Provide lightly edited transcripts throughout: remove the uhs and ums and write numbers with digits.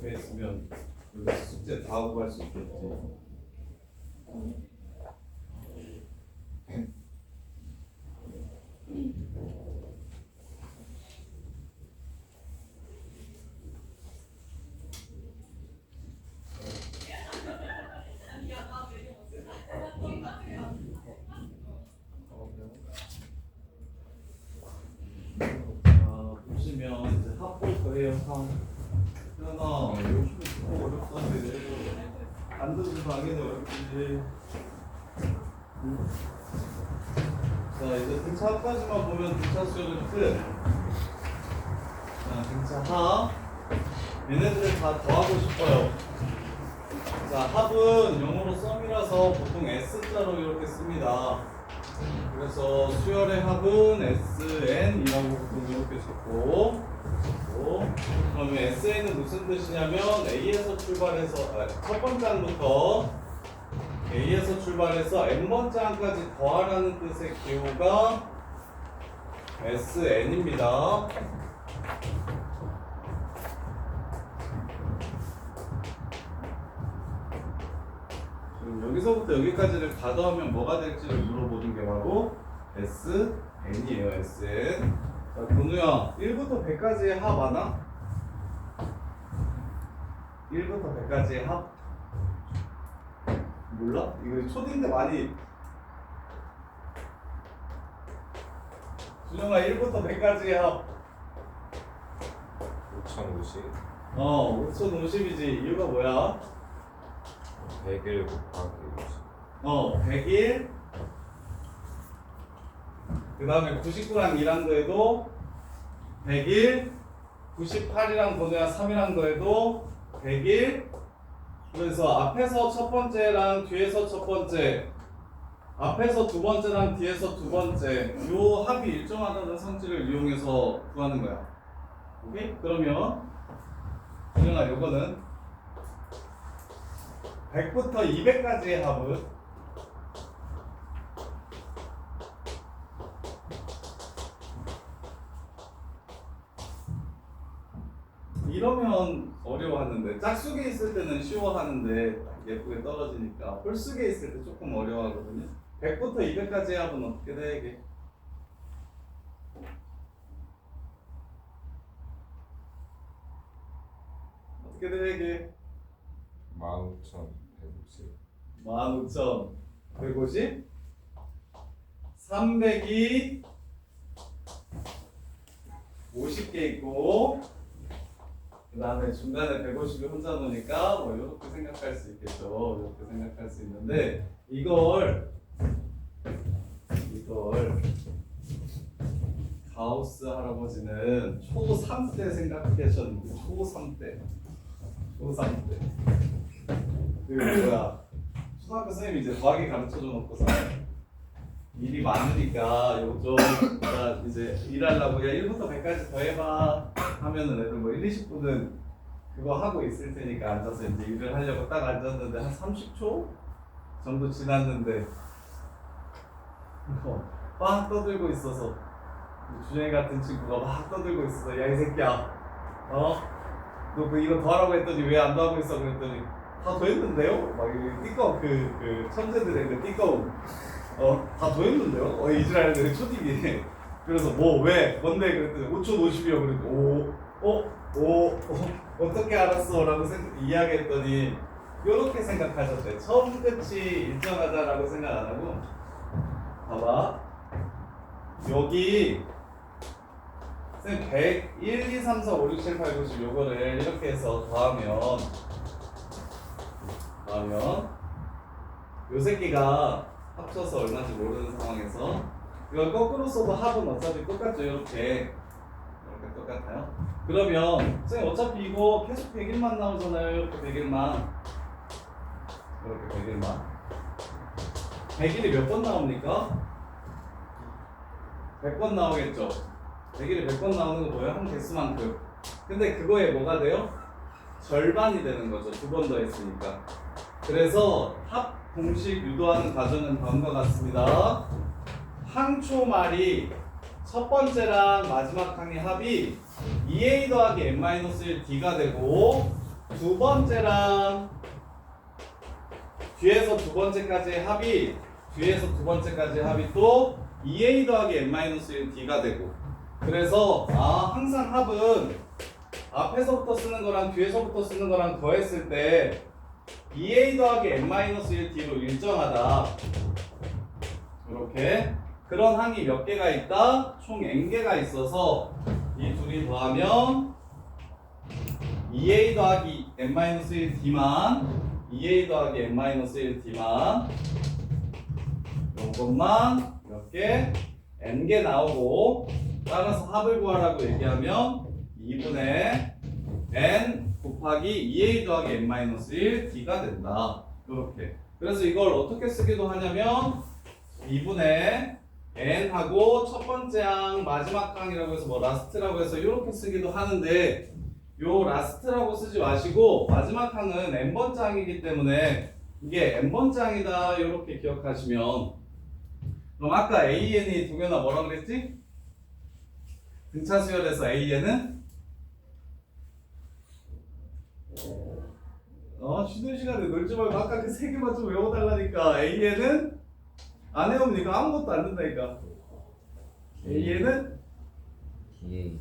옆에 있으면 여기서 숙제 다 하고 갈 수 있겠지. 보시면 이제 합볼 거예요. 현아, 요즘에 좀 어렵던데 안 들으면 당연히 어렵지. 자, 이제 등차 합까지만 보면 등차 수열은 끝. 자, 등차 합. 얘네들을 다 더하고 싶어요. 자, 합은 영어로 썸이라서 보통 S자로 이렇게 씁니다. 그래서 수열의 합은 SN이라고 보통 이렇게 적고, 그러면 SN은 무슨 뜻이냐면 A에서 출발해서 첫 번째 항부터 A에서 출발해서 N번째 항까지 더하라는 뜻의 기호가 SN입니다. 여기서부터 여기까지를 다 더하면 뭐가 될지를 물어보는 게 바로 SN이에요. SN. 자, 건우야, 1부터 100까지의 합 아나? 1부터 100까지의 합? 몰라? 이거 초딩 때 많이. 준영아, 1부터 100까지의 합. 5050 5050이지. 이유가 뭐야? 100일 곱하기 100일. 그 다음에 99랑 2랑 더해도 100일. 98이랑 번호야 3이랑 더해도 100일. 그래서 앞에서 첫 번째랑 뒤에서 첫 번째, 앞에서 두 번째랑 뒤에서 두 번째, 요 합이 일정하다는 성질을 이용해서 구하는 거야. 오케이? 그러면 준영아, 요거는 100부터 200까지의 합은 이러면 어려워하는데, 짝수에 있을 때는 쉬워하는데 예쁘게 떨어지니까 홀수에 있을 때 조금 어려워하거든요. 100부터 200까지의 합은 어떻게 돼 이게? 어떻게 돼 이게? 15150 15,150 300이 50개 있고, 그 다음에 중간에 150이 혼자 놓으니까 뭐 이렇게 생각할 수 있겠죠. 이렇게 생각할 수 있는데, 이걸 가우스 할아버지는 초3 때 생각하셨는데, 초3 때. 그 뭐야, 초등학교 선생님이 이제 더하기 가르쳐줘 놓고서 일이 많으니까 요거 좀 이제 일하려고 야 1부터 100까지 더해봐 하면은 애들 뭐 1, 20분은 그거 하고 있을 테니까 앉아서 이제 일을 하려고 딱 앉았는데 한 30초 정도 지났는데 막 떠들고 있어서, 준영이 같은 친구가 막 떠들고 있어서 야 이 새끼야, 너 그 이거 더하라고 했더니 왜 안 더하고 있어? 그랬더니 다 더했는데요? 막 띠꺼 그 천재들의 그 띠꺼움, 다 더했는데요? 이지라엘들 초딩이. 그래서 뭐 왜 뭔데 그랬더니 5초 50이요. 그랬더니 어떻게 알았어? 라고 이야기했더니 이렇게 생각하셨대. 처음 끝이 일정하다라고 생각 안 하고, 봐봐, 여기 선생님 100, 1, 2, 3, 4, 5, 6, 7, 8, 9, 10 요거를 이렇게 해서 더하면 요 새끼가 합쳐서 얼마인지 모르는 상황에서 이걸 거꾸로 써도 합은 어차피 똑같죠. 이렇게 똑같아요. 그러면 선생님 어차피 이거 계속 100일만 나오잖아요. 이렇게 100일만, 이렇게 100일만. 100일이 몇 번 나옵니까? 100번 나오겠죠. 100일에 100번 나오는 거 뭐예요? 한 개수만큼. 근데 그거에 뭐가 돼요? 절반이 되는 거죠. 두 번 더 했으니까. 그래서 합 공식 유도하는 과정은 다음과 같습니다. 항초 말이 첫 번째랑 마지막 항의 합이 2a 더하기 n-1d가 되고, 두 번째랑 뒤에서 두 번째까지의 합이 뒤에서 두 번째까지의 합이 또 2a 더하기 n-1d가 되고 그래서 항상 합은 앞에서부터 쓰는 거랑 뒤에서부터 쓰는 거랑 더했을 때 2a 더하기 n-1d로 일정하다. 이렇게 그런 항이 몇 개가 있다? 총 n개가 있어서 이 둘이 더하면 2a 더하기 n-1d만 2a 더하기 n-1d만 이것만 몇 개? n개 나오고 따라서 합을 구하라고 얘기하면 2분의 n 곱하기 2a 더하기 n-1d가 된다. 이렇게. 그래서 이걸 어떻게 쓰기도 하냐면 2분의 n하고 첫 번째 항, 마지막 항이라고 해서 뭐 라스트라고 해서 이렇게 쓰기도 하는데 요 라스트라고 쓰지 마시고 마지막 항은 n번째 항이기 때문에 이게 n번째 항이다 이렇게 기억하시면 그럼 아까 AN이 동현아 뭐라 그랬지? 등차 수열에서 AN은 쉬는 시간에 놀지 말고 아까 그 세 개만 좀 외워달라니까. AN은 안 외우면 이거 아무것도 안 된다니까. AN은 DA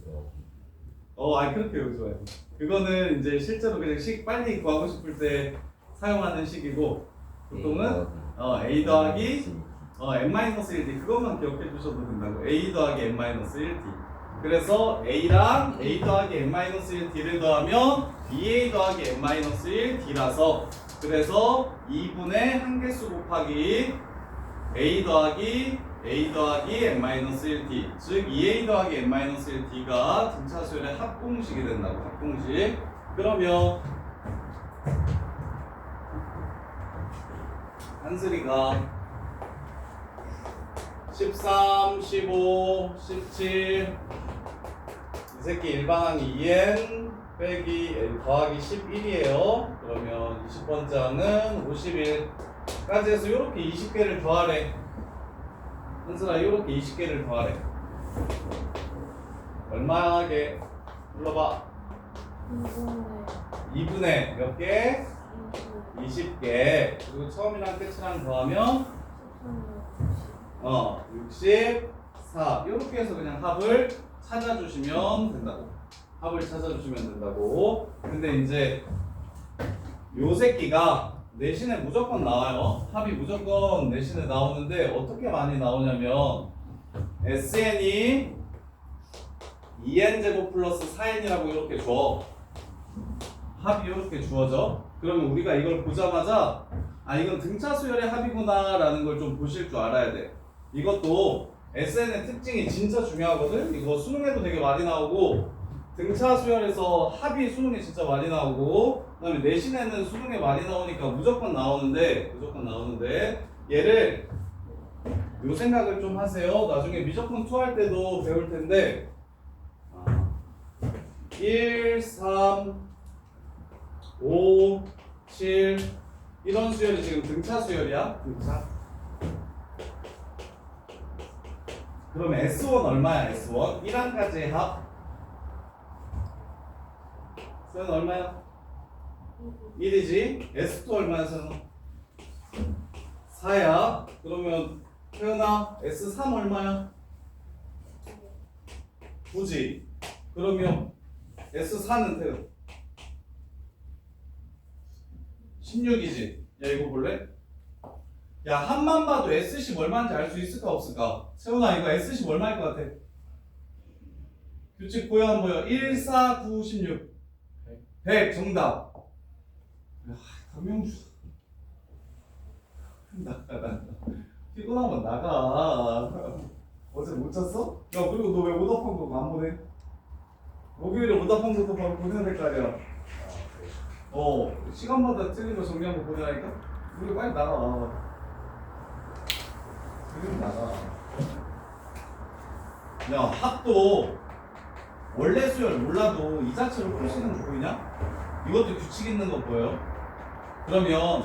더하기 아니 그렇게 외우지 말고 그거는 이제 실제로 그냥 빨리 구하고 싶을 때 사용하는 식이고 보통은 A 더하기 n-1d 그것만 기억해 주셔도 된다고. A 더하기 n-1d 그래서 A랑 A 더하기 n-1d를 더하면 2A 더하기 n-1d라서 그래서 2분의 한개수 곱하기 A 더하기 n-1d 즉 2A 더하기 n-1d가 등차수열의 합공식이 된다고. 합공식. 그러면 한슬이가 13, 15, 17 이 새끼 일반항이 2n 빼기 n 더하기 11이에요. 그러면 20번째 항은 51까지 해서 이렇게 20개를 더하래. 한슬아 이렇게 20개를 더하래. 얼마게? 불러봐. 2분의 몇 개? 20개. 그리고 처음이랑 끝이랑 더하면 64 이렇게 해서 그냥 합을 찾아주시면 된다고. 합을 찾아주시면 된다고. 근데 이제 요 새끼가 내신에 무조건 나와요. 합이 무조건 내신에 나오는데 어떻게 많이 나오냐면 SN이 2n제곱 플러스 4n이라고 이렇게 줘. 합이 이렇게 주어져. 그러면 우리가 이걸 보자마자 이건 등차 수열의 합이구나 라는 걸 좀 보실 줄 알아야 돼. 이것도 SN의 특징이 진짜 중요하거든. 이거 수능에도 되게 많이 나오고 등차 수열에서 합이 수능에 진짜 많이 나오고 그다음에 내신에는 수능에 많이 나오니까 무조건 나오는데 얘를 요 생각을 좀 하세요. 나중에 미적분 2 할 때도 배울 텐데 1, 3, 5, 7 이런 수열이 지금 등차 수열이야. 등차. 그럼 S1 얼마야? S1 1항까지의 합 수는 얼마야? 1이지. S2 얼마야? 수는 4야. 그러면 태연아 S3 얼마야? 9지. 그러면 S4는 태연 16이지. 야 이거 볼래? 야 합만 봐도 S10 얼마인지 알 수 있을까 없을까? 세훈아 이거 S10 얼마일 것 같아? 규칙 보여 안 보여? 1, 4, 9, 16 100 정답. 강명주 나가 피곤하면 나가. 어제 못 잤어? 야 그리고 너 왜 오답한 거 안 보내? 목요일에 오답한 것도 바로 보내야 될 거 아니야. 시간마다 틀린 거 정리한 거 보내라니까? 우리 빨리 나가. 지금 나가. 야 합도 원래 수열 몰라도 이 자체로 풀 수 있는 거 보이냐? 이것도 규칙 있는 거 보여? 그러면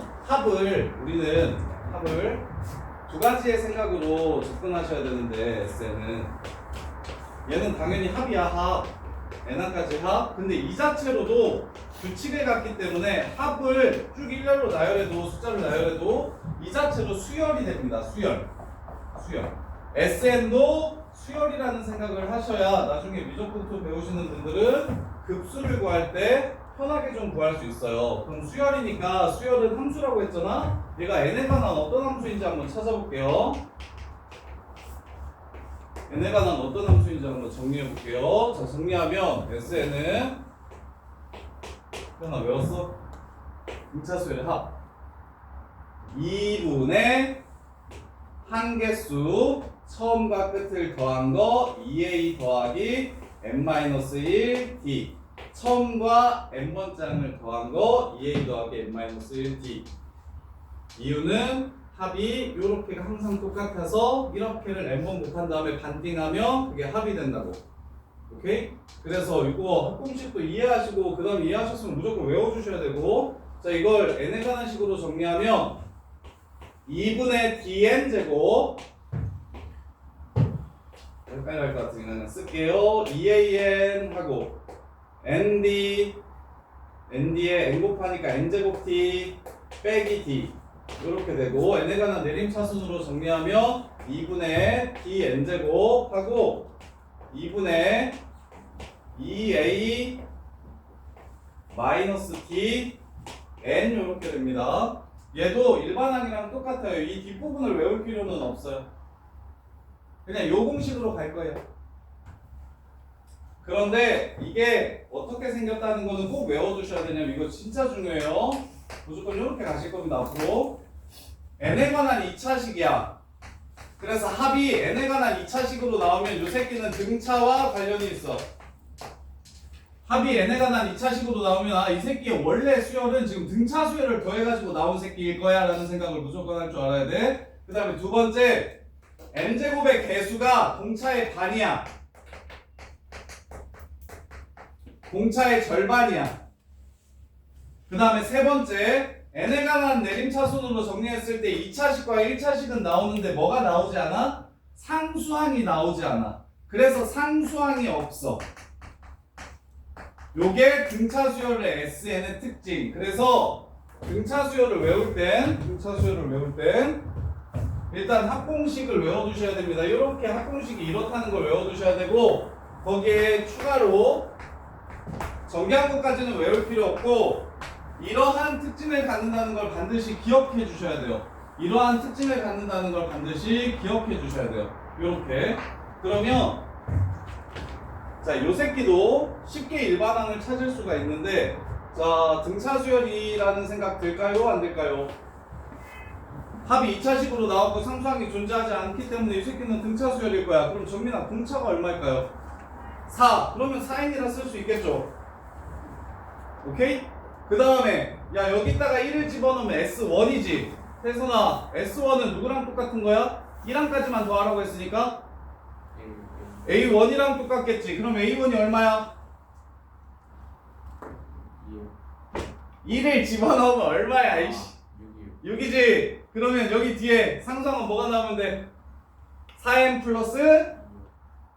우리는 합을 두 가지의 생각으로 접근하셔야 되는데 S는 얘는 당연히 합이야. 합 n항까지 합. 근데 이 자체로도 규칙을 갖기 때문에 합을 쭉 일렬로 나열해도 숫자를 나열해도 이 자체로 수열이 됩니다. 수열. SN도 수열이라는 생각을 하셔야 나중에 미적분투 배우시는 분들은 급수를 구할 때 편하게 좀 구할 수 있어요. 그럼 수열이니까 수열은 함수라고 했잖아. 얘가 n에 관한 어떤 함수인지 한번 찾아볼게요. n에 관한 어떤 함수인지 한번 정리해 볼게요. 자, 정리하면 SN은 하나 외웠어? 등차수열의 합 2분의 한개수 처음과 끝을 더한 거 2a 더하기 n-1d 처음과 n번째 항을 더한 거 2a 더하기 n-1d 이유는 합이 이렇게가 항상 똑같아서 이렇게를 n번 곱한 다음에 반띵하면 그게 합이 된다고. 오케이? 그래서 이거 합공식도 이해하시고 그 다음에 이해하셨으면 무조건 외워주셔야 되고 자 이걸 n에 관한 식으로 정리하면 2분의 dn 제곱 헷갈릴 것 같으니까 그냥 쓸게요. 2an 하고 nd nd에 n 곱하니까 n 제곱 t 빼기 d 이렇게 되고 n에 관한 내림차순으로 정리하면 2분의 dn 제곱 하고 2분의 2a 마이너스 t n 이렇게 됩니다. 얘도 일반항이랑 똑같아요. 이 뒷부분을 외울 필요는 없어요. 그냥 요 공식으로 갈 거예요. 그런데 이게 어떻게 생겼다는 거는 꼭 외워두셔야 되냐면 이거 진짜 중요해요. 무조건 이렇게 가실 겁니다. 앞으로 n에 관한 2차식이야. 그래서 합이 n에 관한 2차식으로 나오면 요 새끼는 등차와 관련이 있어. 합이 n에 관한 2차식으로 나오면 아, 이 새끼의 원래 수열은 지금 등차 수열을 더해가지고 나온 새끼일 거야 라는 생각을 무조건 할 줄 알아야 돼. 그 다음에 두 번째 n제곱의 개수가 공차의 반이야. 공차의 절반이야. 그 다음에 세 번째 n에 관한 내림차순으로 정리했을 때 2차식과 1차식은 나오는데 뭐가 나오지 않아? 상수항이 나오지 않아. 그래서 상수항이 없어. 요게 등차수열의 SN의 특징. 그래서 등차수열을 외울 땐 일단 합공식을 외워두셔야 됩니다. 이렇게 합공식이 이렇다는 걸 외워두셔야 되고 거기에 추가로 정기항공까지는 외울 필요 없고 이러한 특징을 갖는다는 걸 반드시 기억해 주셔야 돼요. 이러한 특징을 갖는다는 걸 반드시 기억해 주셔야 돼요. 이렇게 그러면 자, 요 새끼도 쉽게 일반항을 찾을 수가 있는데 자, 등차수열이라는 생각 들까요? 안 들까요? 합이 2차식으로 나왔고 상수항이 존재하지 않기 때문에 이 새끼는 등차수열일 거야. 그럼 정민아 공차가 얼마일까요? 4. 그러면 4n이라 쓸 수 있겠죠? 오케이? 그 다음에 야 여기다가 1을 집어넣으면 S1이지. 태선아 S1은 누구랑 똑같은 거야? 1항까지만 더하라고 했으니까 A1이랑 똑같겠지. 그럼 A1이 얼마야? 2를 집어넣으면 얼마야? 이씨. 6이지. 그러면 여기 뒤에 상수항은 뭐가 나오면 돼? 4n 플러스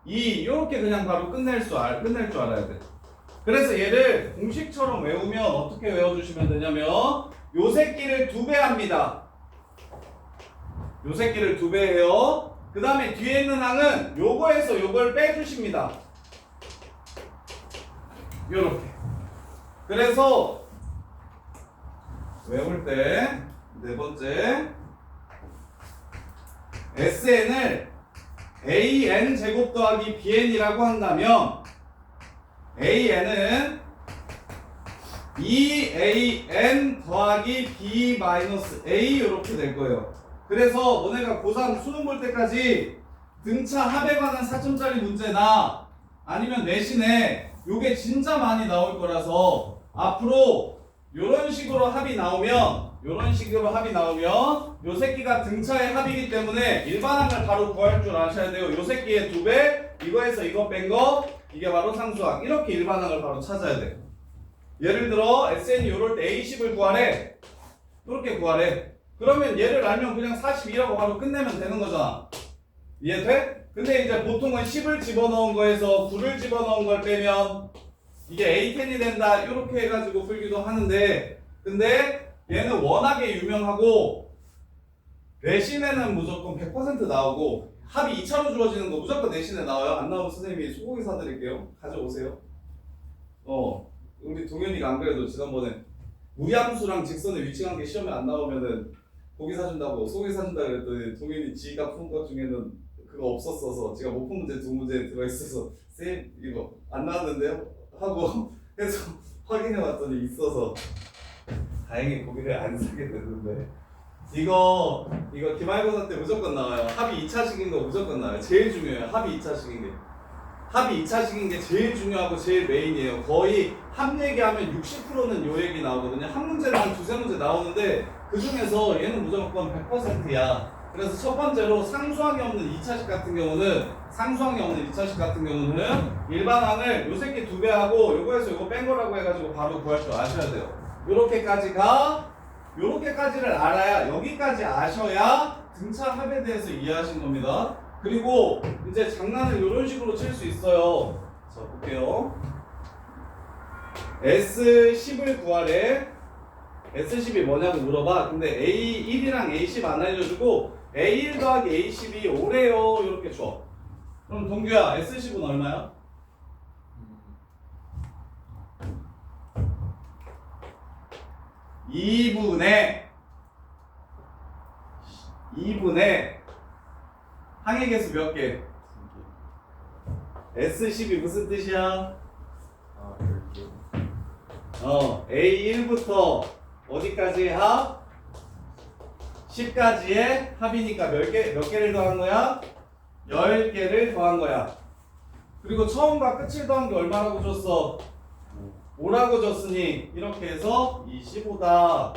2 요렇게 그냥 바로 끝낼 줄 알아야 돼. 그래서 얘를 공식처럼 외우면 어떻게 외워주시면 되냐면 요 새끼를 2배 합니다. 요 새끼를 2배 해요. 그 다음에 뒤에 있는 항은 요거에서 요걸 빼주십니다. 요렇게. 그래서 외울 때 네 번째 SN을 AN 제곱 더하기 BN이라고 한다면 AN은 2AN 더하기 B 마이너스 A 이렇게 될 거예요. 그래서 너네가 고3 수능 볼 때까지 등차 합에 관한 4점짜리 문제나 아니면 내신에 요게 진짜 많이 나올 거라서 앞으로 요런 식으로 합이 나오면 요 새끼가 등차의 합이기 때문에 일반항을 바로 구할 줄 아셔야 돼요. 요 새끼의 2배, 이거에서 이거 뺀 거, 이게 바로 상수항. 이렇게 일반항을 바로 찾아야 돼. 예를 들어 SN이 요럴 때 A10을 구하래. 이렇게 구하래. 그러면 얘를 알면 그냥 42라고 바로 끝내면 되는 거잖아. 이해돼? 근데 이제 보통은 10을 집어넣은 거에서 9를 집어넣은 걸 빼면 이게 A10이 된다 이렇게 해가지고 풀기도 하는데 근데 얘는 워낙에 유명하고 내신에는 무조건 100% 나오고 합이 2차로 주어지는 거 무조건 내신에 나와요. 안 나오면 선생님이 소고기 사드릴게요. 가져오세요. 우리 동현이가 안 그래도 지난번에 무리함수랑 직선의 위치관계 시험에 안 나오면은 고기 사준다고 소고기 사준다 그랬더니 동현이 지가 푼 것 중에는 그거 없었어서 제가 못 푼 문제 두 문제 들어있어서 쌤 이거 안 나왔는데요? 하고 해서 확인해 봤더니 있어서 다행히 고기를 안 사게 됐는데 이거 기말고사 때 무조건 나와요. 합이 2차식인 거 무조건 나와요. 제일 중요해요. 합이 2차식인 게. 합이 2차식인 게 제일 중요하고 제일 메인이에요. 거의 합 얘기하면 60%는 요 얘기 나오거든요. 한 문제는 한 두세 문제 나오는데 그 중에서 얘는 무조건 100%야. 그래서 첫 번째로 상수항이 없는 2차식 같은 경우는 일반항을 요 새끼 2배 하고 요거에서 요거 뺀 거라고 해가지고 바로 구할 줄 아셔야 돼요. 요렇게까지를 알아야 여기까지 아셔야 등차 합에 대해서 이해하신 겁니다. 그리고 이제 장난을 이런 식으로 칠 수 있어요. 자 볼게요. S10을 구하래. S10이 뭐냐고 물어봐. 근데 A1이랑 A10 안 알려주고 A1 더하기 A10이 5래요. 이렇게 줘. 그럼 동규야 S10은 얼마야? 2분의 항의 개수 몇 개? S10이 무슨 뜻이야? 아, 그렇게. A1부터 어디까지의 합? 10까지의 합이니까 몇 개를 더한 거야? 10개를 더한 거야. 그리고 처음과 끝을 더한 게 얼마라고 줬어? 5라고 줬으니 이렇게 해서 25다.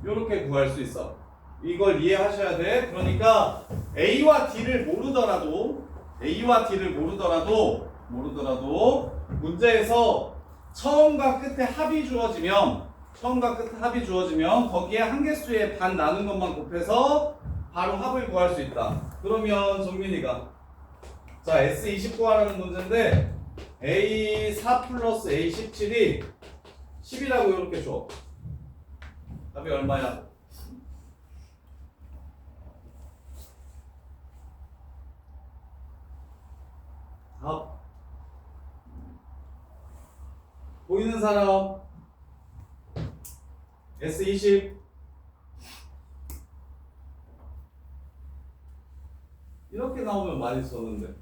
이렇게 구할 수 있어. 이걸 이해하셔야 돼. 그러니까 A와 D를 모르더라도 문제에서 처음과 끝에 합이 주어지면 거기에 한 개수의 반 나눈 것만 곱해서 바로 합을 구할 수 있다. 그러면 정민이가 자 S20 구하라는 문제인데 A4 플러스 A17이 10이라고 이렇게 줘. 답이 얼마야? 답 보이는 사람 S20 이렇게 나오면 많이 썼는데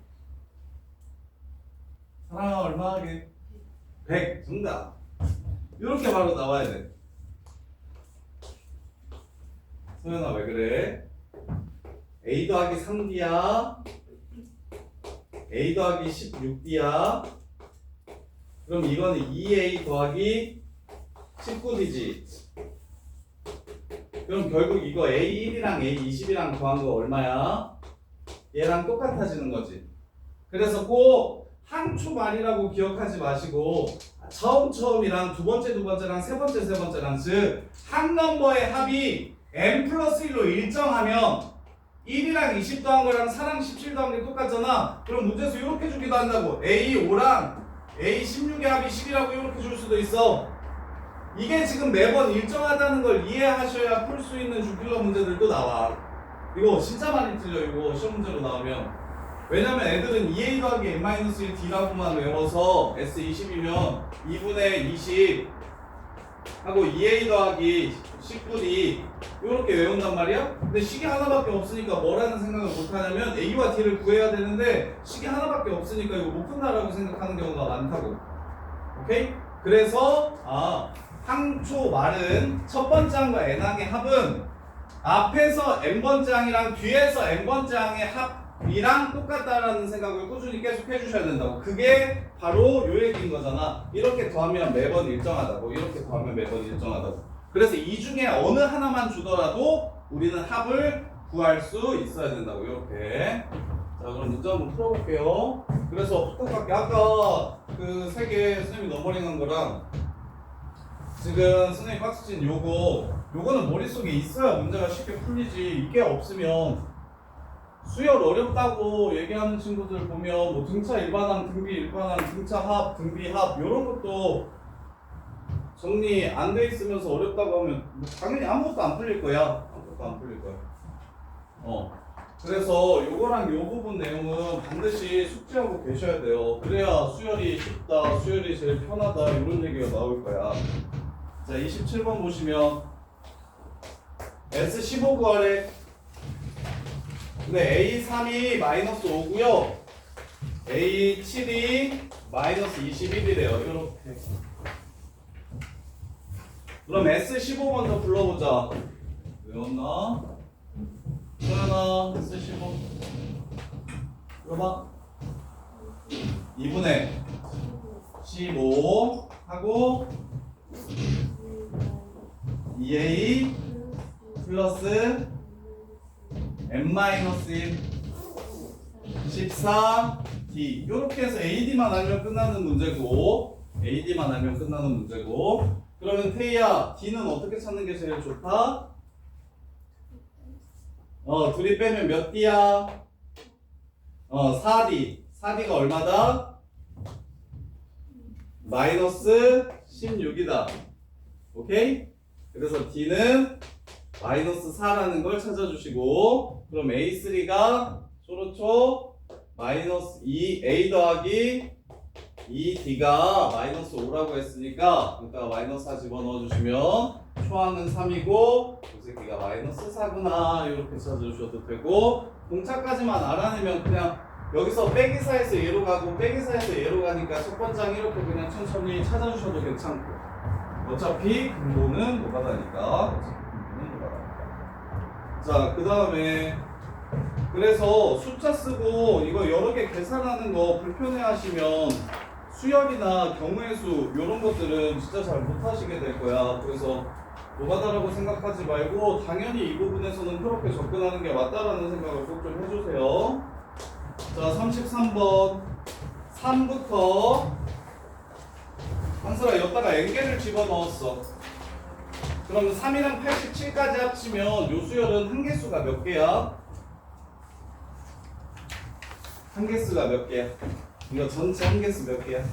사랑아 얼마 하게? 100 정답. 이렇게 바로 나와야 돼. 소연아 왜 그래? A 더하기 3D야 A 더하기 16D야 그럼 이거는 2A 더하기 19D지. 그럼 결국 이거 A1이랑 A20이랑 더한 거 얼마야? 얘랑 똑같아지는 거지. 그래서 꼭 항초 말이라고 기억하지 마시고 처음이랑 두 번째랑 세 번째랑 즉 한 넘버의 합이 n 플러스 1로 일정하면 1이랑 20 더한 거랑 4랑 17 더한 게 똑같잖아. 그럼 문제에서 이렇게 주기도 한다고. A5랑 A16의 합이 10이라고 이렇게 줄 수도 있어. 이게 지금 매번 일정하다는 걸 이해하셔야 풀 수 있는 주필러 문제들도 나와. 이거 진짜 많이 틀려. 이거 시험 문제로 나오면. 왜냐면 애들은 2A 더하기 N-1D라고만 외워서 S20이면 2분의 20 하고 2A 더하기 19D 이렇게 외운단 말이야. 근데 식이 하나밖에 없으니까 뭐라는 생각을 못하냐면 A와 D를 구해야 되는데 식이 하나밖에 없으니까 이거 못 푼다라고 생각하는 경우가 많다고. 오케이? 그래서 항초 말은 첫 번째 항과 n항의 합은 앞에서 n번째 항이랑 뒤에서 n번째 항의 합이랑 똑같다라는 생각을 꾸준히 계속 해주셔야 된다고. 그게 바로 요 얘기인 거잖아. 이렇게 더하면 매번 일정하다고. 이렇게 더하면 매번 일정하다고. 그래서 이 중에 어느 하나만 주더라도 우리는 합을 구할 수 있어야 된다고. 이렇게. 자 그럼 문제 한번 풀어볼게요. 그래서 부탁할게. 아까 그 세 개 선생님이 너머링한 거랑 지금 선생님 박스 친 요거는 머릿속에 있어야 문제가 쉽게 풀리지. 이게 없으면 수열 어렵다고 얘기하는 친구들 보면 뭐 등차 일반항, 등비 일반항, 등차 합, 등비 합 이런 것도 정리 안 돼 있으면서 어렵다고 하면 뭐 당연히 아무것도 안 풀릴 거야. 아무것도 안 풀릴 거야. 그래서 요거랑 요 부분 내용은 반드시 숙지하고 계셔야 돼요. 그래야 수열이 쉽다, 수열이 제일 편하다 이런 얘기가 나올 거야. 자, 27번 보시면 S15 구하래. 근데 A3이 마이너스 5고요. A7이 마이너스 21이래요. 이렇게. 그럼 S15 먼저 불러보자. 외웠나? 소연아, S15. 이거 2분의 15 하고 2A 플러스 n-1 14D 이렇게 해서 AD만 알면 끝나는 문제고 AD만 알면 끝나는 문제고 그러면 태희야 D는 어떻게 찾는 게 제일 좋다? 둘이 빼면 몇 D야? 4D 4D가 얼마다? 마이너스 16이다 오케이? 그래서 D는 마이너스 4라는 걸 찾아주시고 그럼 A3가 초로초 마이너스 2A 더하기 2D가 마이너스 5라고 했으니까 여기다가 마이너스 4 집어넣어주시면 초항은 3이고 이 새끼가 마이너스 4구나 이렇게 찾아주셔도 되고 공차까지만 알아내면 그냥 여기서 빼기사에서 얘로 가고 빼기사에서 얘로 가니까 첫 번째 항 이렇게 그냥 천천히 찾아주셔도 괜찮고 어차피 근본은 노가다니까 자, 그 다음에 그래서 숫자 쓰고 이거 여러 개 계산하는 거 불편해 하시면 수열이나 경우의 수 이런 것들은 진짜 잘 못하시게 될 거야. 그래서 노가다라고 생각하지 말고 당연히 이 부분에서는 그렇게 접근하는 게 맞다라는 생각을 꼭 좀 해주세요. 자, 33번 3부터 한슬아 여기다가 n개를 집어넣었어. 그럼 3이랑 87까지 합치면 요 수열은 한 개수가 몇 개야? 한 개수가 몇 개야? 이거 전체 한 개수 몇 개야?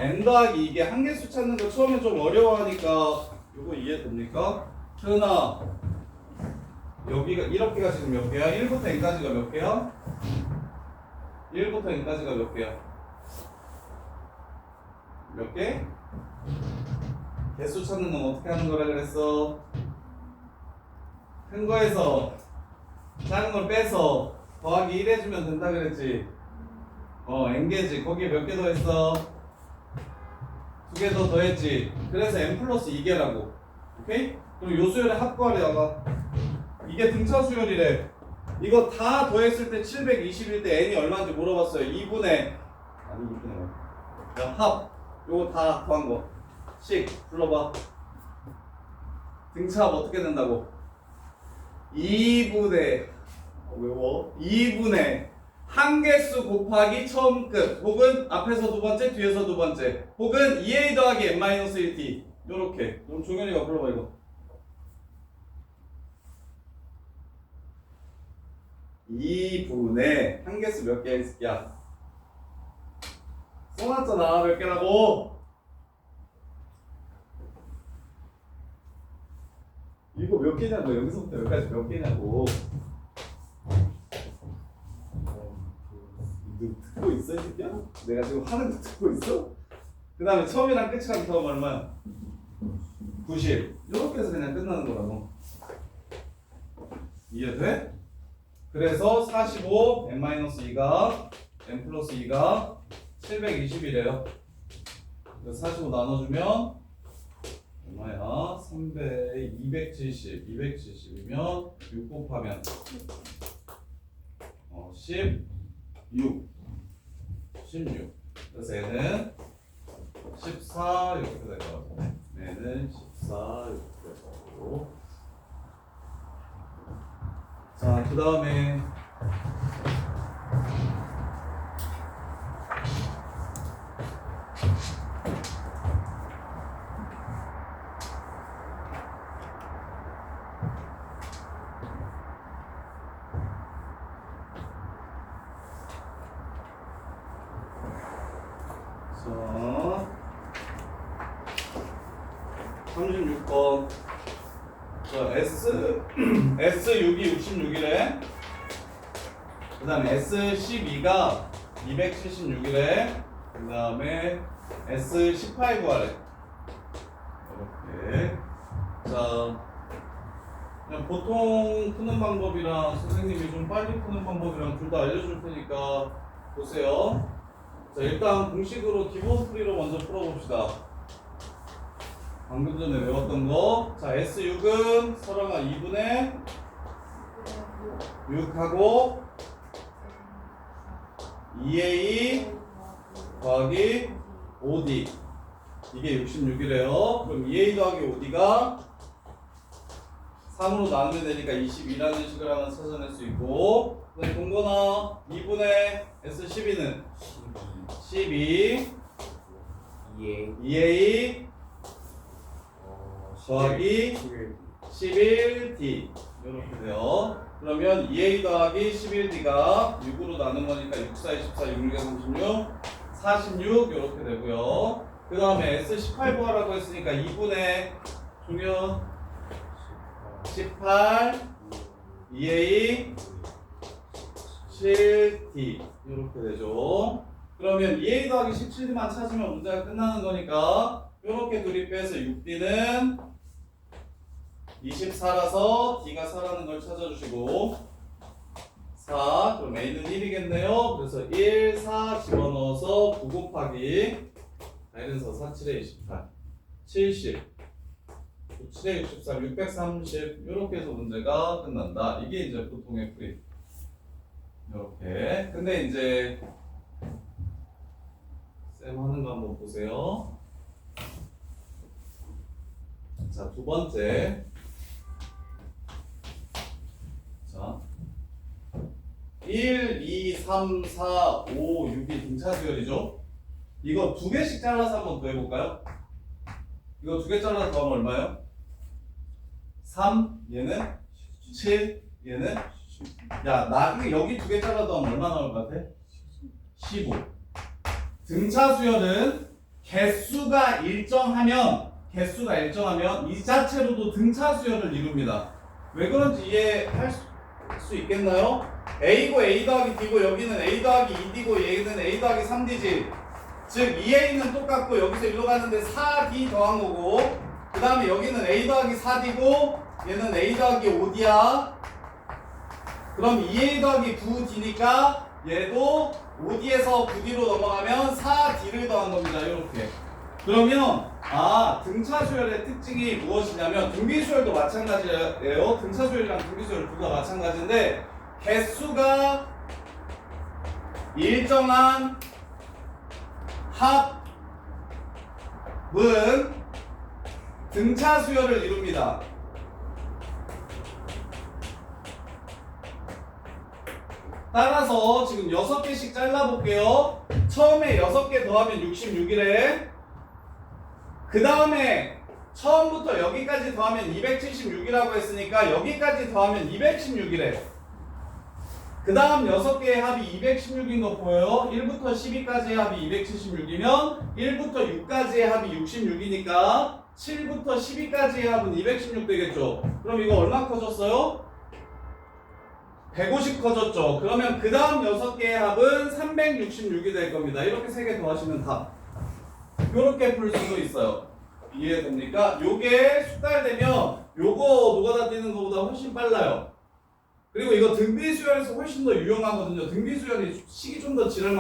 n 더하기 이게 한 개수 찾는 거 처음에 좀 어려워하니까 요거 이해됩니까? 태은아 여기가 이렇게가 지금 몇 개야? 1부터 n까지가 몇 개야? 1부터 n까지가 몇 개야? 몇 개? 개수 찾는 건 어떻게 하는 거라 그랬어? 큰 거에서 작은 걸 빼서 더하기 1 해주면 된다 그랬지? n개지. 거기에 몇 개 더했어? 2개 더 더했지? 그래서 n 플러스 2개라고. 오케이? 그럼 요 수열의 합구하려다가 이게 등차 수열이래. 이거 다 더했을 때 720일 때 n이 얼마인지 물어봤어요. 2분의 아니 2분의 야, 합. 요거 다 더한 거. 식 불러봐. 등차합 어떻게 된다고? 2분의 외워? 2분의 한 개수 곱하기 처음 끝 혹은 앞에서 두 번째 뒤에서 두 번째 혹은 2a 더하기 n-1t 요렇게. 그럼 종현이가 불러봐 이거. 2분의 한 개수 몇 개야 이 새끼야? 써놨잖아 몇 개라고. 이거 몇 개냐고. 여기서부터 여기까지 몇 개냐고. 너 듣고 있어 이 새끼야? 내가 지금 하는 거 듣고 있어? 그 다음에 처음이랑 끝이랑 더하면 얼마야? 90 이렇게 해서 그냥 끝나는 거라고. 이해돼? 그래서 45 n-2가 n 플러스 2가 720이래요. 그래서 45 나눠주면 얼마야? 300, 270, 270이면 6 곱하면 16 그래서 얘는 14 이렇게 될 것 같아. 얘는 14 이렇게 될 거고. 자, 그 다음에 자, 36번. 자, S6이 66이래. 그 다음에 S12가 276이래. 그 다음에 S18 구하래. 이렇게. 자, 그냥 보통 푸는 방법이랑 선생님이 좀 빨리 푸는 방법이랑 둘 다 알려줄 테니까 보세요. 자, 일단 공식으로 기본 풀이로 먼저 풀어봅시다. 방금 전에 외웠던 거. 자, S6은 설아가 2분의 6하고 2A 더하기 5D. 이게 66이래요. 그럼 2A 더하기 5D가 3으로 나누면 되니까 22라는 식을 하나 찾아낼 수 있고, 그다음에 동건아 2분의 S12는 12 2A 더하기 11D 이렇게 돼요. 그러면 2A 더하기 11D가 6으로 나눈 거니까 6, 4, 24, 6, 6, 36, 46 이렇게 되고요. 그 다음에 S18 구하라고 했으니까 2분의 중요 18 2A 7D 이렇게 되죠. 그러면 2A 더하기 17D만 찾으면 문제가 끝나는 거니까 이렇게 둘이 빼서 6D는 24라서 D가 4라는 걸 찾아주시고 4 그럼 A는 1이겠네요. 그래서 1, 4 집어넣어서 9 곱하기 N에서 4, 7에 28 70 9, 7에 63 630 이렇게 해서 문제가 끝난다. 이게 이제 보통의 풀이 이렇게. 근데 이제 쌤 하는 거 한번 보세요. 자, 두 번째. 자, 1, 2, 3, 4, 5, 6이 등차수열이죠? 이거 두 개씩 잘라서 한번 더 해볼까요? 이거 두 개 잘라서 더하면 얼마예요? 3, 얘는 7, 얘는 야, 나중에 여기 두 개 잘라서 하면 얼마 나올 것 같아? 15. 등차수열은 개수가 일정하면 이 자체로도 등차수열을 이룹니다. 왜 그런지 이해할 수 있겠나요? A고 A 더하기 D고 여기는 A 더하기 2D고 얘는 A 더하기 3D지. 즉 2A는 똑같고 여기서 일로 가는데 4D 더한 거고, 그 다음에 여기는 A 더하기 4D고 얘는 A 더하기 5D야. 그럼 2A 더하기 9D니까 얘도 5D에서 9D로 넘어가면 4D를 더한 겁니다. 이렇게. 그러면 등차수열의 특징이 무엇이냐면 등비수열도 마찬가지예요. 등차수열이랑 등비수열 둘 다 마찬가지인데 개수가 일정한 합은 등차수열을 이룹니다. 따라서 지금 6개씩 잘라볼게요. 처음에 6개 더하면 66이래. 그 다음에 처음부터 여기까지 더하면 276이라고 했으니까 여기까지 더하면 216이래. 그 다음 6개의 합이 216인 거 보여요? 1부터 12까지의 합이 276이면 1부터 6까지의 합이 66이니까 7부터 12까지의 합은 216 되겠죠. 그럼 이거 얼마 커졌어요? 150 커졌죠. 그러면 그 다음 6개의 합은 366이 될 겁니다. 이렇게 3개 더하시면 답. 이렇게 풀 수도 있어요. 이해됩니까? 요게 숙달되면 요거 노가다 뛰는 것보다 훨씬 빨라요. 그리고 이거 등비수열에서 훨씬 더 유용하거든요. 등비수열이 식이 좀 더 지랄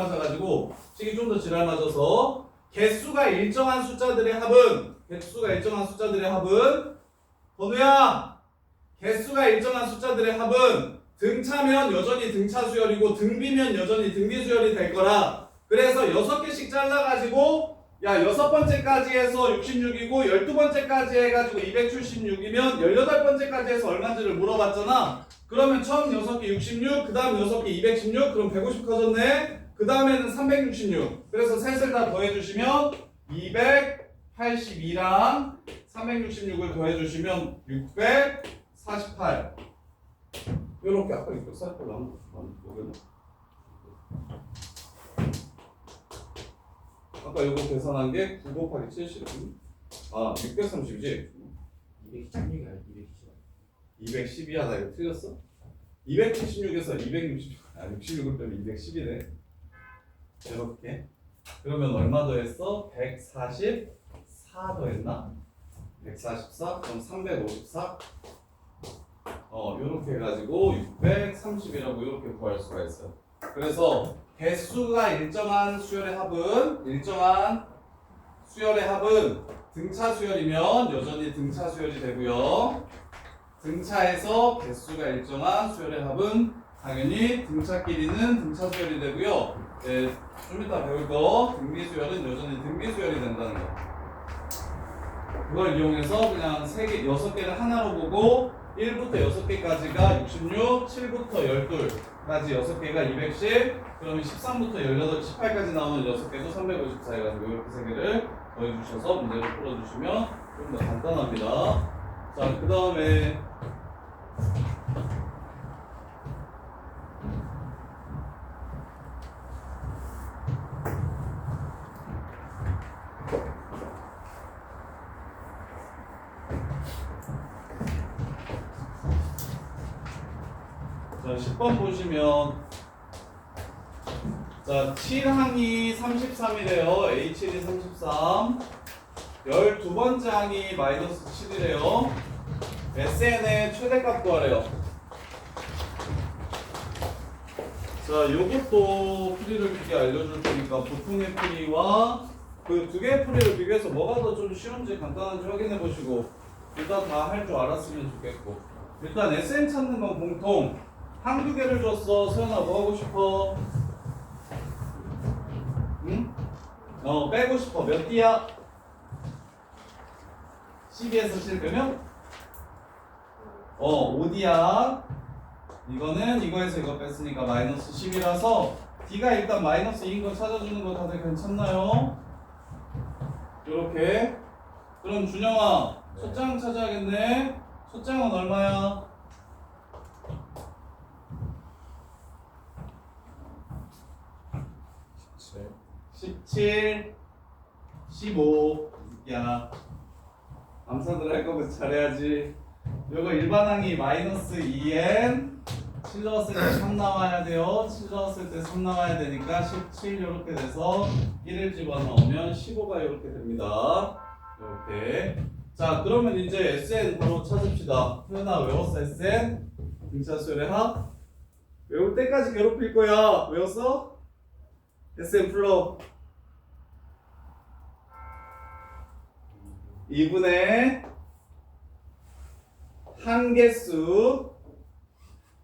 맞아서 개수가 일정한 숫자들의 합은 번우야, 개수가 일정한 숫자들의 합은 등차면 여전히 등차수열이고 등비면 여전히 등비수열이 될 거라. 그래서 6개씩 잘라가지고 야, 6번째까지 해서 66이고 12번째까지 해가지고 276이면 18번째까지 해서 얼마인지를 물어봤잖아. 그러면 처음 6개 66, 그 다음 6개 216, 그럼 150 커졌네. 그 다음에는 366. 그래서 셋을 다 더해주시면 282랑 366을 더해주시면 648. 요렇게 아까 648 나온 거. 아까 요거 계산한 게 9 곱하기 70. 아, 630이지? 216이 아니라 220. 212야. 나 이거 틀렸어? 276에서 260, 66을 빼면 210이네. 이렇게. 그러면 얼마 더했어? 144 더했나? 144? 그럼 354? 요렇게 해가지고 630이라고 이렇게 구할 수가 있어요. 그래서 개수가 일정한 수열의 합은 등차 수열이면 여전히 등차 수열이 되고요. 등차에서 개수가 일정한 수열의 합은 당연히 등차끼리는 등차 수열이 되고요. 좀 이따 배울 거 등비 수열은 여전히 등비 수열이 된다는 거. 그걸 이용해서 그냥 3개, 6개를 하나로 보고 1부터 6개까지가 66, 7부터 12까지 6개가 210, 그러면 13부터 18, 18까지 나오는 6개도 354 해가지고 이렇게 3개를 더해주셔서 문제를 풀어주시면 좀 더 간단합니다. 자, 그 다음에 자, 10번 보시면 자, 7항이 33이래요. A7이 33. 12번째 항이 마이너스 7이래요. SN의 최대값 구하래요. 자, 요것도 풀이를 미리 알려줄 테니까 보통의 풀이와 그 두 개의 풀이를 비교해서 뭐가 더 좀 쉬운지 간단한지 확인해 보시고 일단 다 할 줄 알았으면 좋겠고, 일단 SN 찾는 건 공통 한두 개를 줬어. 서연아 뭐 하고 싶어? 응? 빼고 싶어. 몇 D야? 12에서 7 빼면? 5D야. 이거는 이거에서 이거 뺐으니까 마이너스 10이라서 D가 일단 마이너스 2인 거 찾아주는 거 다들 괜찮나요? 요렇게. 그럼 준영아, 첫 장 찾아야겠네. 첫 장은 얼마야? 17, 15. 야, 암산들 할 거면 잘해야지. 요거 일반항이 마이너스 2n 7 넣었을 때 3 나와야 돼요. 7 넣었을 때 3 나와야 되니까 17 이렇게 돼서 1을 집어넣으면 15가 이렇게 됩니다. 이렇게. 자, 그러면 이제 SN 바로 찾읍시다. 태연아 외웠어? SN? 등차 수열의 합? 외울 때까지 괴롭힐 거야. 외웠어? SN 풀러 2분의 한개수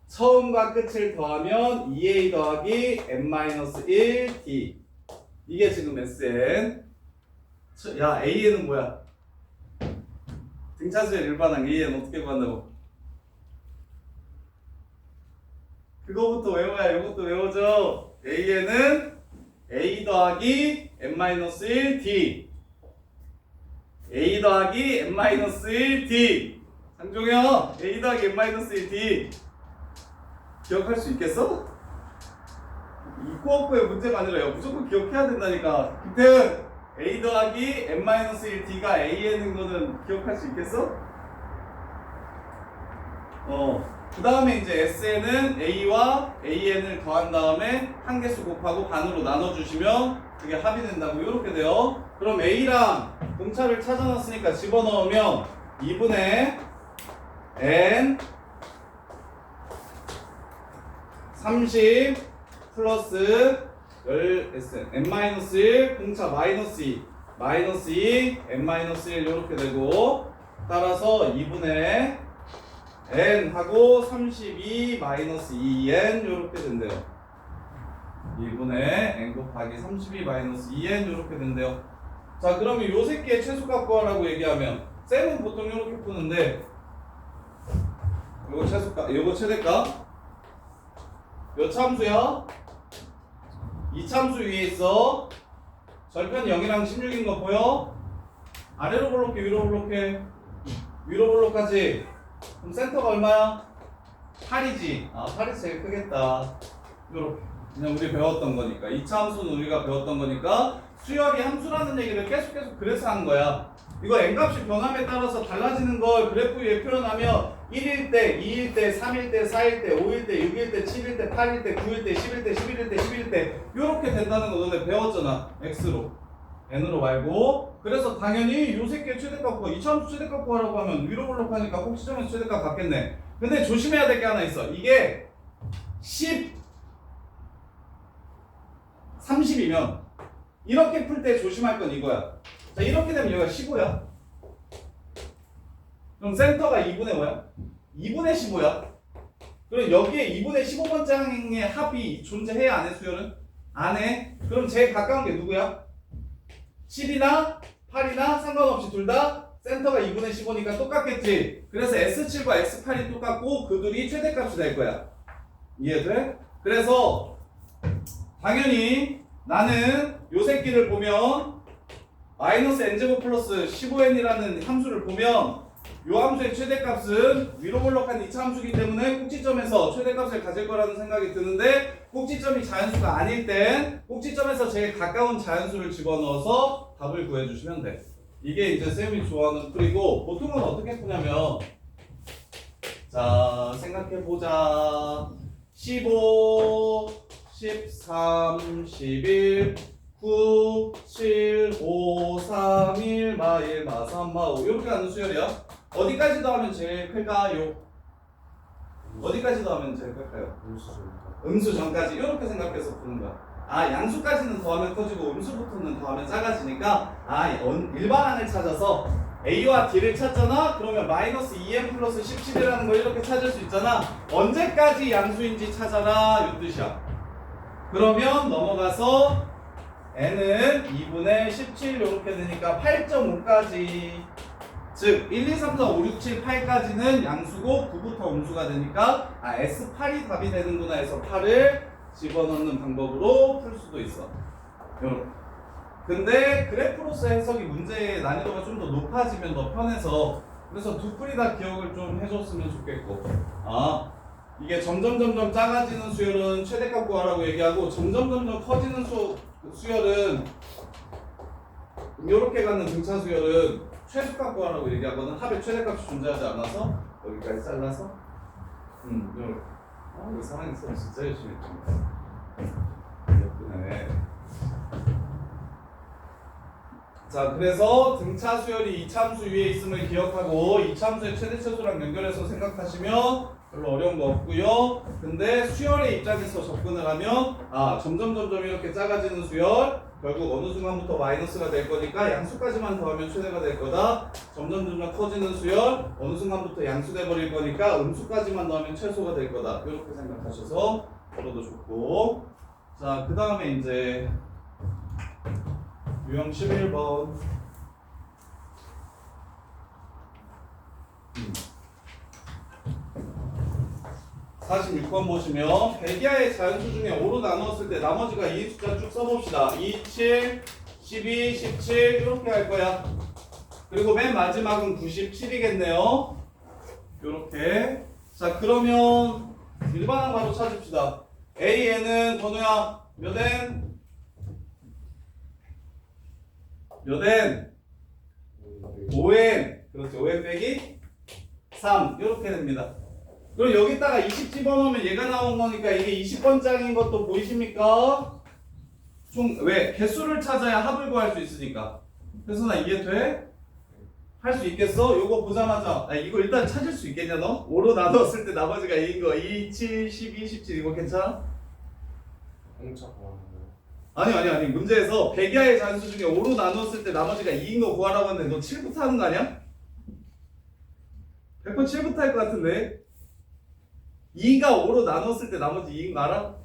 처음과 끝을 더하면 2a 더하기 n-1d. 이게 지금 SN. 야, AN은 뭐야? 등차수열 일반항 AN 어떻게 구한다고? 그거부터 외워야 이것도 외워져. AN은 A 더하기 n-1d. A 더하기 n-1d. 장종현, A 더하기 n-1d. 기억할 수 있겠어? 이 코어프의 문제가 아니라 무조건 기억해야 된다니까. 김태은, A 더하기 n-1d가 AN인 거는 기억할 수 있겠어? 그 다음에 이제 SN은 A와 AN을 더한 다음에 한 개수 곱하고 반으로 나눠주시면 그게 합이 된다고 이렇게 돼요. 그럼 A랑 공차를 찾아놨으니까 집어넣으면 2분의 N 30 플러스 10 SN N-1 공차 마이너스 2 마이너스 2 N-1 이렇게 되고, 따라서 2분의 N 하고 32 마이너스 2N 이렇게 된대요. 2분의 N 곱하기 32 마이너스 2N 이렇게 된대요. 자, 그러면 요 새끼의 최소값 구하라고 얘기하면 쌤은 보통 이렇게 푸는데 요거 최소값, 요거 최대값 몇 참수야? 이 참수 위에 있어. 절편 0이랑 16인 거 보여? 아래로 볼록해 위로 볼록해? 위로 볼록하지? 그럼 센터가 얼마야? 8이지. 8이 제일 크겠다. 요렇게. 그냥 우리 배웠던 거니까. 이차 함수는 우리가 배웠던 거니까 수열이 함수라는 얘기를 계속 그래서 한 거야. 이거 n값이 변함에 따라서 달라지는 걸 그래프 위에 표현하면 1일 때, 2일 때, 3일 때, 4일 때, 5일 때, 6일 때, 7일 때, 8일 때, 9일 때, 10일 때, 11일 때, 11일 때 이렇게 된다는 거 너네 배웠잖아. x로. n으로 말고. 그래서 당연히 요 새끼의 최대값 구하, 이차함수 최대값 구하라고 하면 위로 볼록하니까 꼭지점에서 최대값 같겠네. 근데 조심해야 될 게 하나 있어. 이게 10, 30이면 이렇게 풀 때 조심할 건 이거야. 자, 이렇게 되면 여기가 15야. 그럼 센터가 2분의 뭐야? 2분의 15야. 그럼 여기에 2분의 15번째 항의 합이 존재해야 안 해, 수열은? 안 해. 그럼 제일 가까운 게 누구야? 10이나 8이나 상관없이 둘 다 센터가 2분의 15니까 똑같겠지. 그래서 S7과 S8이 똑같고 그 둘이 최대값이 될 거야. 이해돼? 그래서 당연히 나는 요 새끼를 보면 마이너스 n제곱 플러스 15n이라는 함수를 보면 요 함수의 최대값은 위로 볼록한 이차 함수이기 때문에 꼭지점에서 최대값을 가질 거라는 생각이 드는데 꼭지점이 자연수가 아닐 땐 꼭지점에서 제일 가까운 자연수를 집어넣어서 답을 구해주시면 돼. 이게 이제 쌤이 좋아하는 풀이고 보통은 어떻게 푸냐면 자 생각해보자 15 13 11 9 7 5 3 1 마 1 마 3 마 5 이렇게 하는 수열이야. 어디까지 더하면 제일 클까요? 어디까지 더하면 제일 클까요? 음수 전까지 이렇게 생각해서 푸는 거야. 아 양수까지는 더하면 커지고 음수부터는 더하면 작아지니까 아 일반항을 찾아서 A와 D를 찾잖아? 그러면 마이너스 2n 플러스 17이라는 걸 이렇게 찾을 수 있잖아. 언제까지 양수인지 찾아라 이 뜻이야. 그러면 넘어가서 n은 2분의 17 이렇게 되니까 8.5까지 즉 1, 2, 3, 4, 5, 6, 7, 8까지는 양수고 9부터 음수가 되니까 아 S8이 답이 되는구나 해서 8을 집어넣는 방법으로 풀 수도 있어. 요렇게. 근데 그래프로서 해석이 문제의 난이도가 좀 더 높아지면 더 편해서 그래서 두 풀이 다 기억을 좀 해줬으면 좋겠고 아 이게 점점 작아지는 수열은 최대값 구하라고 얘기하고 점점 커지는 수열은 이렇게 가는 등차 수열은 최소값 구하라고 얘기하거든. 합의 최대값이 존재하지 않아서 여기까지 잘라서 이렇게 이 사랑이 쌤 진짜 열심히 했습니다. 예쁘네. 자 그래서 등차 수열이 이차함수 위에 있음을 기억하고 이차함수의 최대 최소랑 연결해서 생각하시면 별로 어려운 거 없고요. 근데 수열의 입장에서 접근을 하면 아 점점 이렇게 작아지는 수열 결국 어느 순간부터 마이너스가 될 거니까 양수까지만 더하면 최대가 될 거다. 점점 커지는 수열 어느 순간부터 양수돼 버릴 거니까 음수까지만 더하면 최소가 될 거다. 이렇게 생각하셔서 풀어도 좋고 자 그 다음에 이제 유형 11번 46번 보시면 백이하의 자연수 중에 5로 나누었을 때 나머지가 이 숫자 쭉 써봅시다. 2, 7, 12, 17 이렇게 할 거야. 그리고 맨 마지막은 97이겠네요. 이렇게. 자 그러면 일반항 바로 찾읍시다. AN은 번호야 몇 N? 몇 N? 5N. 그렇지 5N 빼기 3 이렇게 됩니다. 그럼 여기다가 20 집어넣으면 얘가 나온 거니까 이게 20번장인 것도 보이십니까? 왜? 개수를 찾아야 합을 구할 수 있으니까. 그래서 나 이해돼? 할 수 있겠어? 요거 보자마자 이거 일단 찾을 수 있겠냐 너? 5로 나눴을 때 나머지가 2인 거 2, 7, 12, 17 이거 괜찮아? 아니 문제에서 백이하의 잔수 중에 5로 나눴을 때 나머지가 2인 거 구하라고 하는데 너 7부터 하는 거 아니야? 100번 7부터 할 것 같은데 2가 5로 나눴을 때 나머지 2인 거 알아?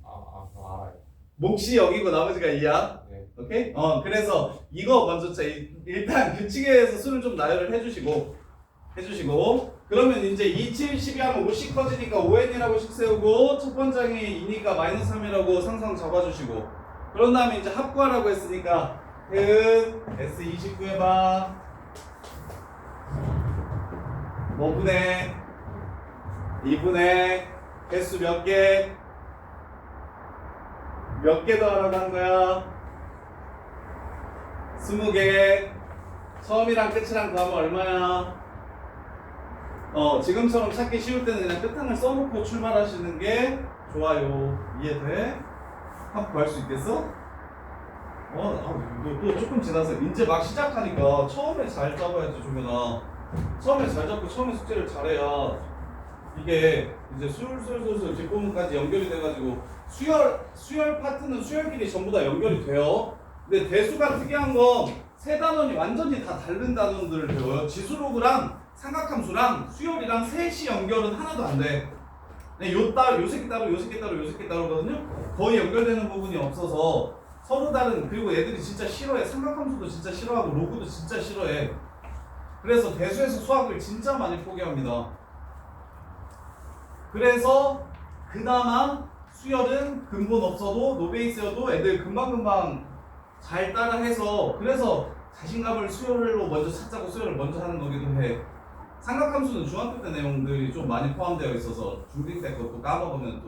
알아요. 몫이 여기고 나머지가 2야. 네. 오케이? 그래서 이거 먼저 일단 규칙에 의해서 수를 좀 나열을 해주시고 그러면 이제 2, 7, 12 하면 5씩 커지니까 5n이라고 씩 세우고 첫 번장이 2니까 마이너스 3이라고 상상 잡아주시고 그런 다음에 이제 합구하라고 했으니까 S29 해봐. 뭐 분의 2분의 개수 몇 개? 몇 개 더하라고 한 거야? 20개. 처음이랑 끝이랑 더하면 얼마야? 지금처럼 찾기 쉬울 때는 그냥 끝항을 써놓고 출발하시는 게 좋아요. 이해돼? 한번 구할 수 있겠어? 이거 또 조금 지나서 이제 막 시작하니까 처음에 잘 잡아야지, 종현아. 처음에 잘 잡고 처음에 숙제를 잘해야 이게 이제 술술술술 뒷부분까지 연결이 돼가지고 수열 파트는 수열끼리 전부 다 연결이 돼요. 근데 대수가 특이한 건 세 단원이 완전히 다 다른 단원들을 배워요. 지수로그랑 삼각함수랑 수열이랑 셋이 연결은 하나도 안 돼. 요 새끼 따로 요 새끼 따로 요 새끼 따로거든요. 거의 연결되는 부분이 없어서 서로 다른. 그리고 애들이 진짜 싫어해. 삼각함수도 진짜 싫어하고 로그도 진짜 싫어해. 그래서 대수에서 수학을 진짜 많이 포기합니다. 그래서 그나마 수열은 근본 없어도 노베이스여도 애들 금방금방 잘 따라해서, 그래서 자신감을 수열로 먼저 찾자고 수열을 먼저 하는 거기도 해. 삼각함수는 중학교 때 내용들이 좀 많이 포함되어 있어서 중딩 때 것도 까먹으면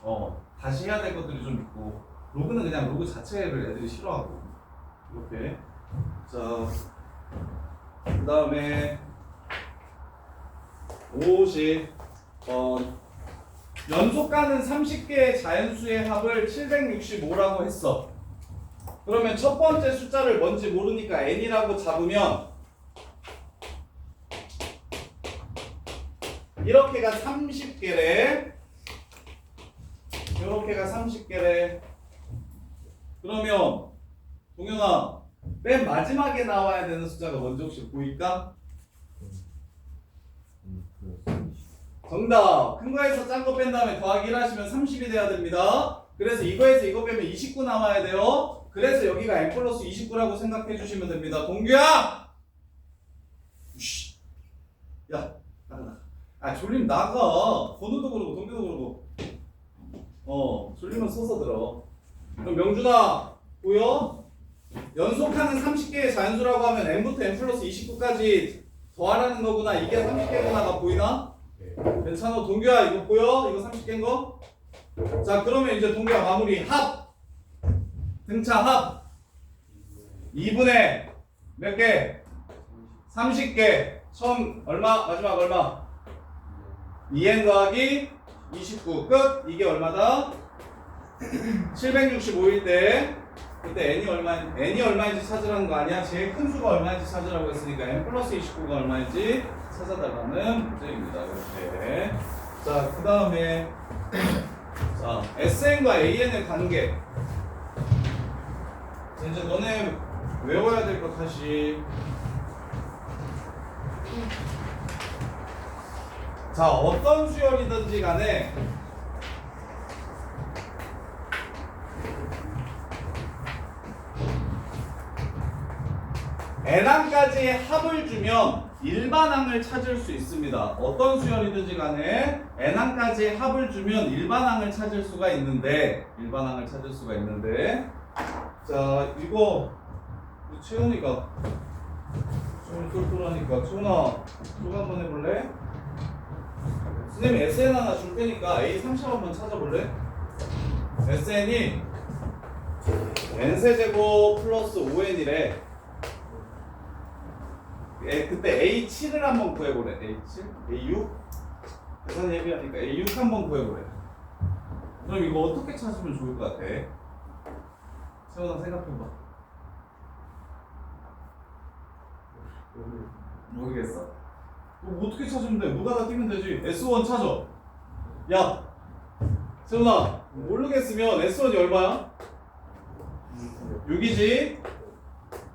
또 다시 해야 될 것들이 좀 있고, 로그는 그냥 로그 자체를 애들이 싫어하고. 이렇게. 자, 그 다음에 50번. 연속가는 30개의 자연수의 합을 765라고 했어. 그러면 첫 번째 숫자를 뭔지 모르니까 n이라고 잡으면 이렇게가 30개래. 이렇게가 30개래. 그러면 동현아, 맨 마지막에 나와야 되는 숫자가 뭔지 혹시 보일까? 정답! 큰 거에서 짠 거 뺀 다음에 더하기 1 하시면 30이 돼야 됩니다. 그래서 이거에서 이거 빼면 29 남아야 돼요. 그래서 여기가 n 플러스 29라고 생각해 주시면 됩니다. 동규야! 우씨. 야, 나가. 졸림 나가. 번호도 그러고 동규도 그러고. 졸리면 서서 들어. 그럼 명준아, 보여? 연속하는 30개의 자연수라고 하면 n부터 n 플러스 29까지 더하라는 거구나. 이게 30개구나가 보이나? 괜찮아. 동규야, 이거 보여? 이거 30개인 거? 자, 그러면 이제 동규야 마무리. 합! 등차 합! 2분의 몇 개? 30개. 처음 얼마? 마지막 얼마? 2n 더하기 29. 끝! 이게 얼마다? 765일 때 그때 n이 얼마인지 찾으라는 거 아니야? 제일 큰 수가 얼마인지 찾으라고 했으니까 n 플러스 29가 얼마인지 찾아달라는 문제입니다. 이렇게. 자, 그 다음에 자, SN과 AN의 관계. 이제 너네 외워야 될 것 다시. 자, 어떤 수열이든지 간에 n항까지의 합을 주면 일반항을 찾을 수 있습니다. 어떤 수열이든지 간에 n항까지의 합을 주면 일반항을 찾을 수가 있는데, 자, 이거 우리 채훈이가 좀 똘똘하니까 채훈아, 이거 한번 해볼래? 선생님이 SN 하나 줄 테니까 A3샵 한번 찾아볼래? SN이 n세제곱 플러스 5n이래. 그때 A7을 한번 구해보래. A7? A6? 계산 예비하니까 A6 한번 구해보래. 그럼 이거 어떻게 찾으면 좋을 것 같아? 세훈아 생각해봐. 모르겠어? 뭐 어떻게 찾으면 돼? 누가다 뛰면 되지. S1 찾아. 야, 세훈아, 모르겠으면 S1이 얼마야? 6이지.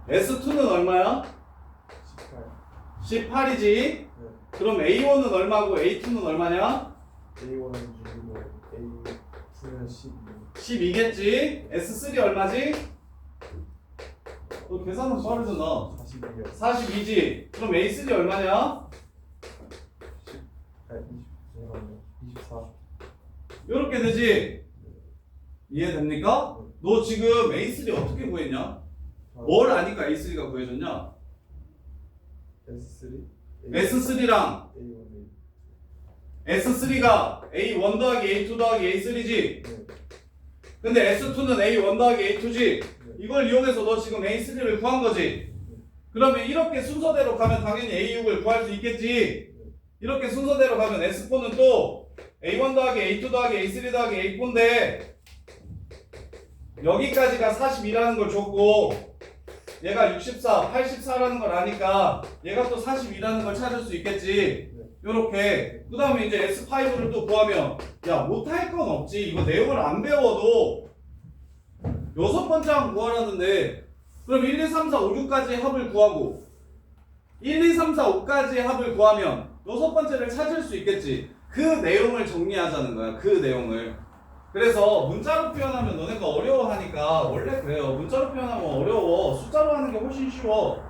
S2는 얼마야? 18이지. 그럼 A1은 얼마고 A2는 얼마냐? A1은 6이고 A2는 12. 12겠지. S3 얼마지? 너 계산은 빠르잖아. 42요. 42지. 그럼 A3 얼마냐? 24. 이렇게 되지. 이해됩니까? 너 지금 A3 어떻게 구했냐? 뭘 아니까 A3가 구해졌냐? S3? S3랑 A1, S3가 A1 더하기 A2 더하기 A3지. 네. 근데 S2는 A1 더하기 A2지. 이걸 이용해서 너 지금 A3를 구한 거지. 그러면 이렇게 순서대로 가면 당연히 A6을 구할 수 있겠지. 이렇게 순서대로 가면 S4는 또 A1 더하기 A2 더하기 A3 더하기 A4인데 여기까지가 42라는 걸 줬고 얘가 64, 84라는 걸 아니까 얘가 또 42라는 걸 찾을 수 있겠지. 요렇게. 그 다음에 이제 S5를 또 구하면 야 못할 건 없지. 이거 내용을 안 배워도 6번째 항 구하라는데 그럼 1, 2, 3, 4, 5, 6까지 합을 구하고 1, 2, 3, 4, 5까지 합을 구하면 6번째를 찾을 수 있겠지. 그 내용을 정리하자는 거야. 그 내용을. 그래서 문자로 표현하면 너네가 어려워하니까 원래 그래요. 문자로 표현하면 어려워. 숫자로 하는 게 훨씬 쉬워.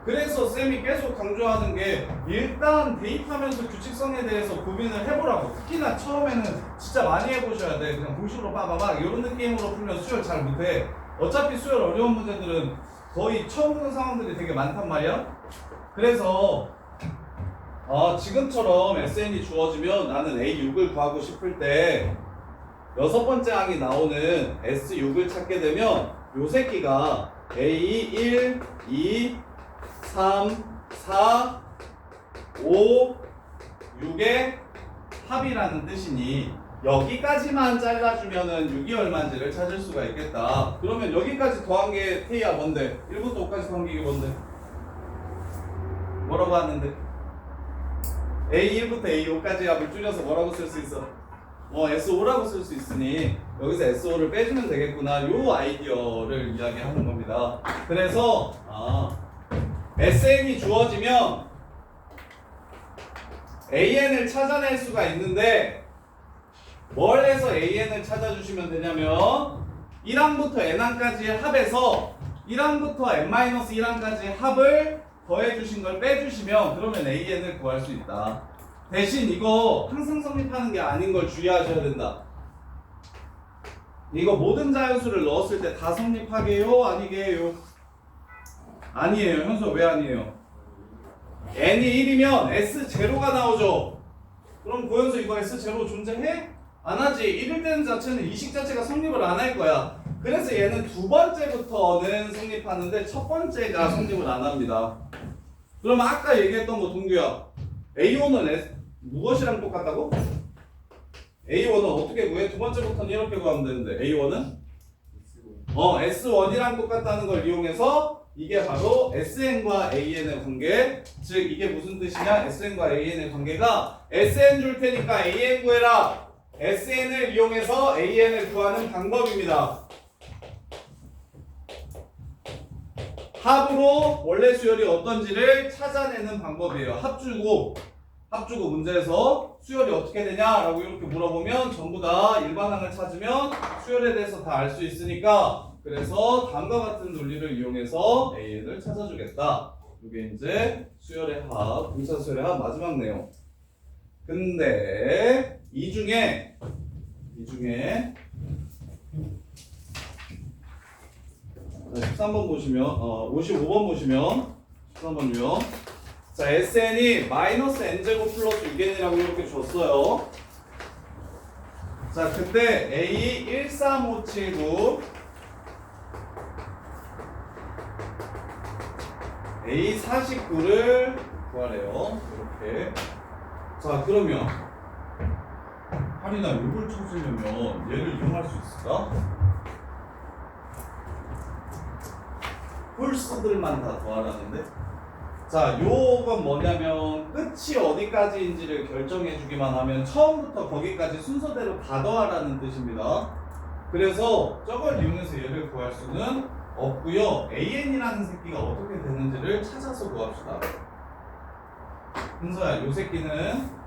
그래서 쌤이 계속 강조하는 게 일단 대입하면서 규칙성에 대해서 고민을 해보라고. 특히나 처음에는 진짜 많이 해보셔야 돼. 그냥 공식으로 빠바박 이런 느낌으로 풀면 수열 잘 못해. 어차피 수열 어려운 문제들은 거의 처음 보는 상황들이 되게 많단 말이야. 그래서 지금처럼 SN이 주어지면 나는 A6을 구하고 싶을 때 6번째 항이 나오는 S6을 찾게 되면 요 새끼가 A1, 2, 3, 4, 5, 6의 합이라는 뜻이니 여기까지만 잘라주면은 6이 얼마인지를 찾을 수가 있겠다. 그러면 여기까지 더한 게 T야 뭔데? 1부터 5까지 더한 게 이게 뭔데? 뭐라고 하는데? A1부터 A5까지 합을 줄여서 뭐라고 쓸 수 있어? S5라고 쓸 수 있으니 여기서 S5를 빼주면 되겠구나. 요 아이디어를 이야기하는 겁니다. 그래서 SN이 주어지면 AN을 찾아낼 수가 있는데 뭘 해서 AN을 찾아주시면 되냐면 1항부터 N항까지의 합에서 1항부터 N-1항까지의 합을 더해주신 걸 빼주시면 그러면 AN을 구할 수 있다. 대신 이거 항상 성립하는 게 아닌 걸 주의하셔야 된다. 이거 모든 자연수를 넣었을 때 다 성립하게요? 아니게요? 아니에요. 현수 왜 아니에요? n이 1이면 S0가 나오죠. 그럼 고현수 이거 S0 존재해? 안 하지. 1일 되는 자체는 이 식 자체가 성립을 안 할 거야. 그래서 얘는 두 번째부터는 성립하는데 첫 번째가 성립을 안 합니다. 그럼 아까 얘기했던 거 동규야. A5는 무엇이랑 똑같다고? A1은 어떻게 구해? 두 번째부터는 이렇게 구하면 되는데 A1은? S1이랑 똑같다는 걸 이용해서 이게 바로 SN과 AN의 관계. 즉 이게 무슨 뜻이냐? SN과 AN의 관계가 SN 줄 테니까 AN 구해라. SN을 이용해서 AN을 구하는 방법입니다. 합으로 원래 수열이 어떤지를 찾아내는 방법이에요. 합주고 문제에서 수열이 어떻게 되냐라고 이렇게 물어보면 전부 다 일반항을 찾으면 수열에 대해서 다 알 수 있으니까 그래서 다음과 같은 논리를 이용해서 AN을 찾아주겠다. 이게 이제 수열의 합, 분차 수열의 합 마지막 내용. 근데 이 중에 13번 보시면 55번 보시면 13번 유형. 자, SN이 마이너스 n제곱 플러스 6n이라고 이렇게 줬어요. 자, 그때 A 13579 A 49를 구하래요. 이렇게. 자, 그러면 할인아 이걸 찾으려면 얘를 이용할 수 있을까? 홀수들만 다 더하라는데? 자, 요건 뭐냐면 끝이 어디까지인지를 결정해 주기만 하면 처음부터 거기까지 순서대로 다 더하라는 뜻입니다. 그래서 저걸 이용해서 얘를 구할 수는 없고요. AN이라는 새끼가 어떻게 되는지를 찾아서 구합시다. 은서야, 요 새끼는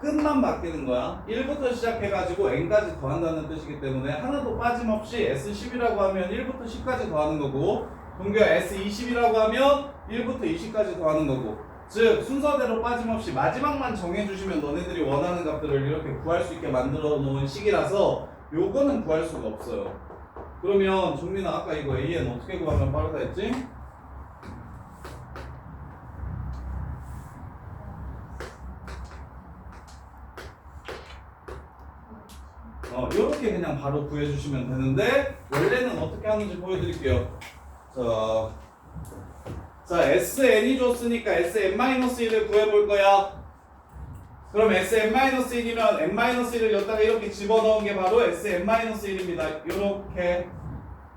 끝만 바뀌는 거야. 1부터 시작해가지고 n까지 더한다는 뜻이기 때문에 하나도 빠짐없이 S10이라고 하면 1부터 10까지 더하는 거고 동규야 S20이라고 하면 1부터 20까지 더하는 거고 즉 순서대로 빠짐없이 마지막만 정해주시면 너네들이 원하는 값들을 이렇게 구할 수 있게 만들어 놓은 식이라서 요거는 구할 수가 없어요. 그러면 정민아 아까 이거 AN 어떻게 구하면 빠르다 했지? 요렇게 그냥 바로 구해주시면 되는데 원래는 어떻게 하는지 보여드릴게요. 자, SN이 줬으니까 SN-1을 구해볼 거야. 그럼 SN-1이면 N-1을 여기다가 이렇게 집어넣은 게 바로 SN-1입니다. 요렇게.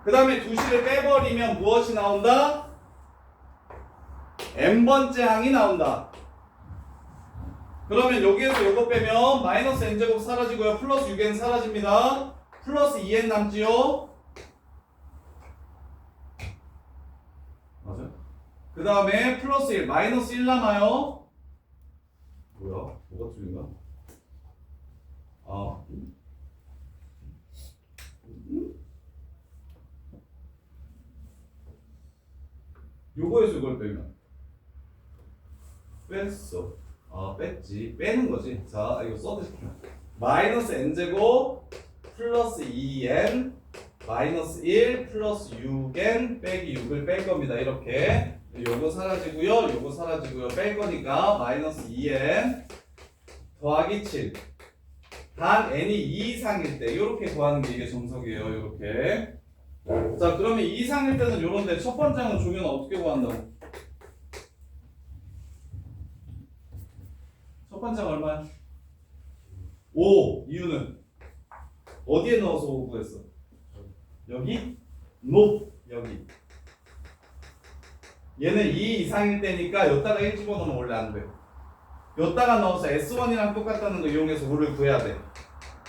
그 다음에 2시를 빼버리면 무엇이 나온다? n번째 항이 나온다. 그러면 여기에서 요거 빼면 마이너스 n제곱 사라지고요. 플러스 6n 사라집니다. 플러스 2n 남지요. 맞아요? 그 다음에 플러스 1, 마이너스 1 남아요. 뭐야? 뭐가 틀린가? 요거에서 이걸 빼면 뺐어. 뺐지. 빼는 거지. 자, 이거 써드릴게요. 마이너스 n제곱 플러스 2n 마이너스 1 플러스 6n 빼기 6을 뺄 겁니다. 이렇게. 요거 사라지고요. 요거 사라지고요. 뺄 거니까 마이너스 2n 더하기 7. 단 n이 2 이상일 때 요렇게 구하는 게 이게 정석이에요. 요렇게. 자, 그러면 2 이상일 때는 요런데 첫 번째 항은 종현아 어떻게 구한다고? 첫 번째 항 얼마야? 5. 이유는? 어디에 넣어서 5 구했어? 여기? 여기. 얘는 2 이상일 때니까 여기다가 1 집어넣으면 원래 안 돼. 여기다가 넣어서 S1이랑 똑같다는 거 이용해서 5를 구해야 돼.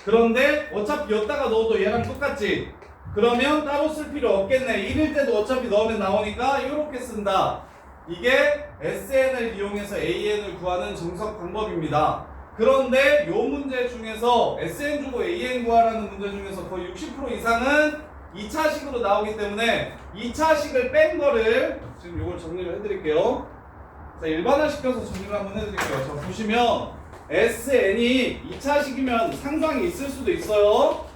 그런데 어차피 여기다가 넣어도 얘랑 똑같지? 그러면 따로 쓸 필요 없겠네. 1일 때도 어차피 넣으면 나오니까 이렇게 쓴다. 이게 SN을 이용해서 AN을 구하는 정석 방법입니다. 그런데 이 문제 중에서 SN 주고 AN 구하라는 문제 중에서 거의 60% 이상은 2차식으로 나오기 때문에 2차식을 뺀 거를 지금 이걸 정리를 해드릴게요. 자, 일반화 시켜서 정리를 한번 해드릴게요. 자, 보시면 SN이 2차식이면 상수항이 있을 수도 있어요.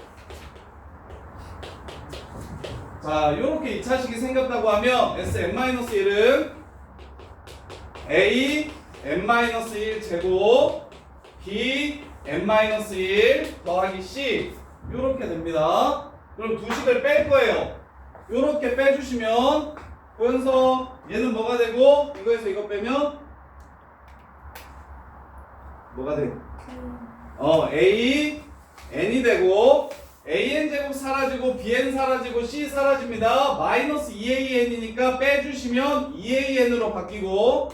자, 요렇게 2차식이 생겼다고 하면 Sn-1은 A n-1 제곱 B n-1 더하기 C 요렇게 됩니다. 그럼 2식을 뺄 거예요. 요렇게 빼주시면 보면서 얘는 뭐가 되고 이거에서 이거 빼면 뭐가 돼? A n이 되고 AN제곱 사라지고 BN 사라지고 C 사라집니다. 마이너스 2AN이니까 빼주시면 2AN으로 바뀌고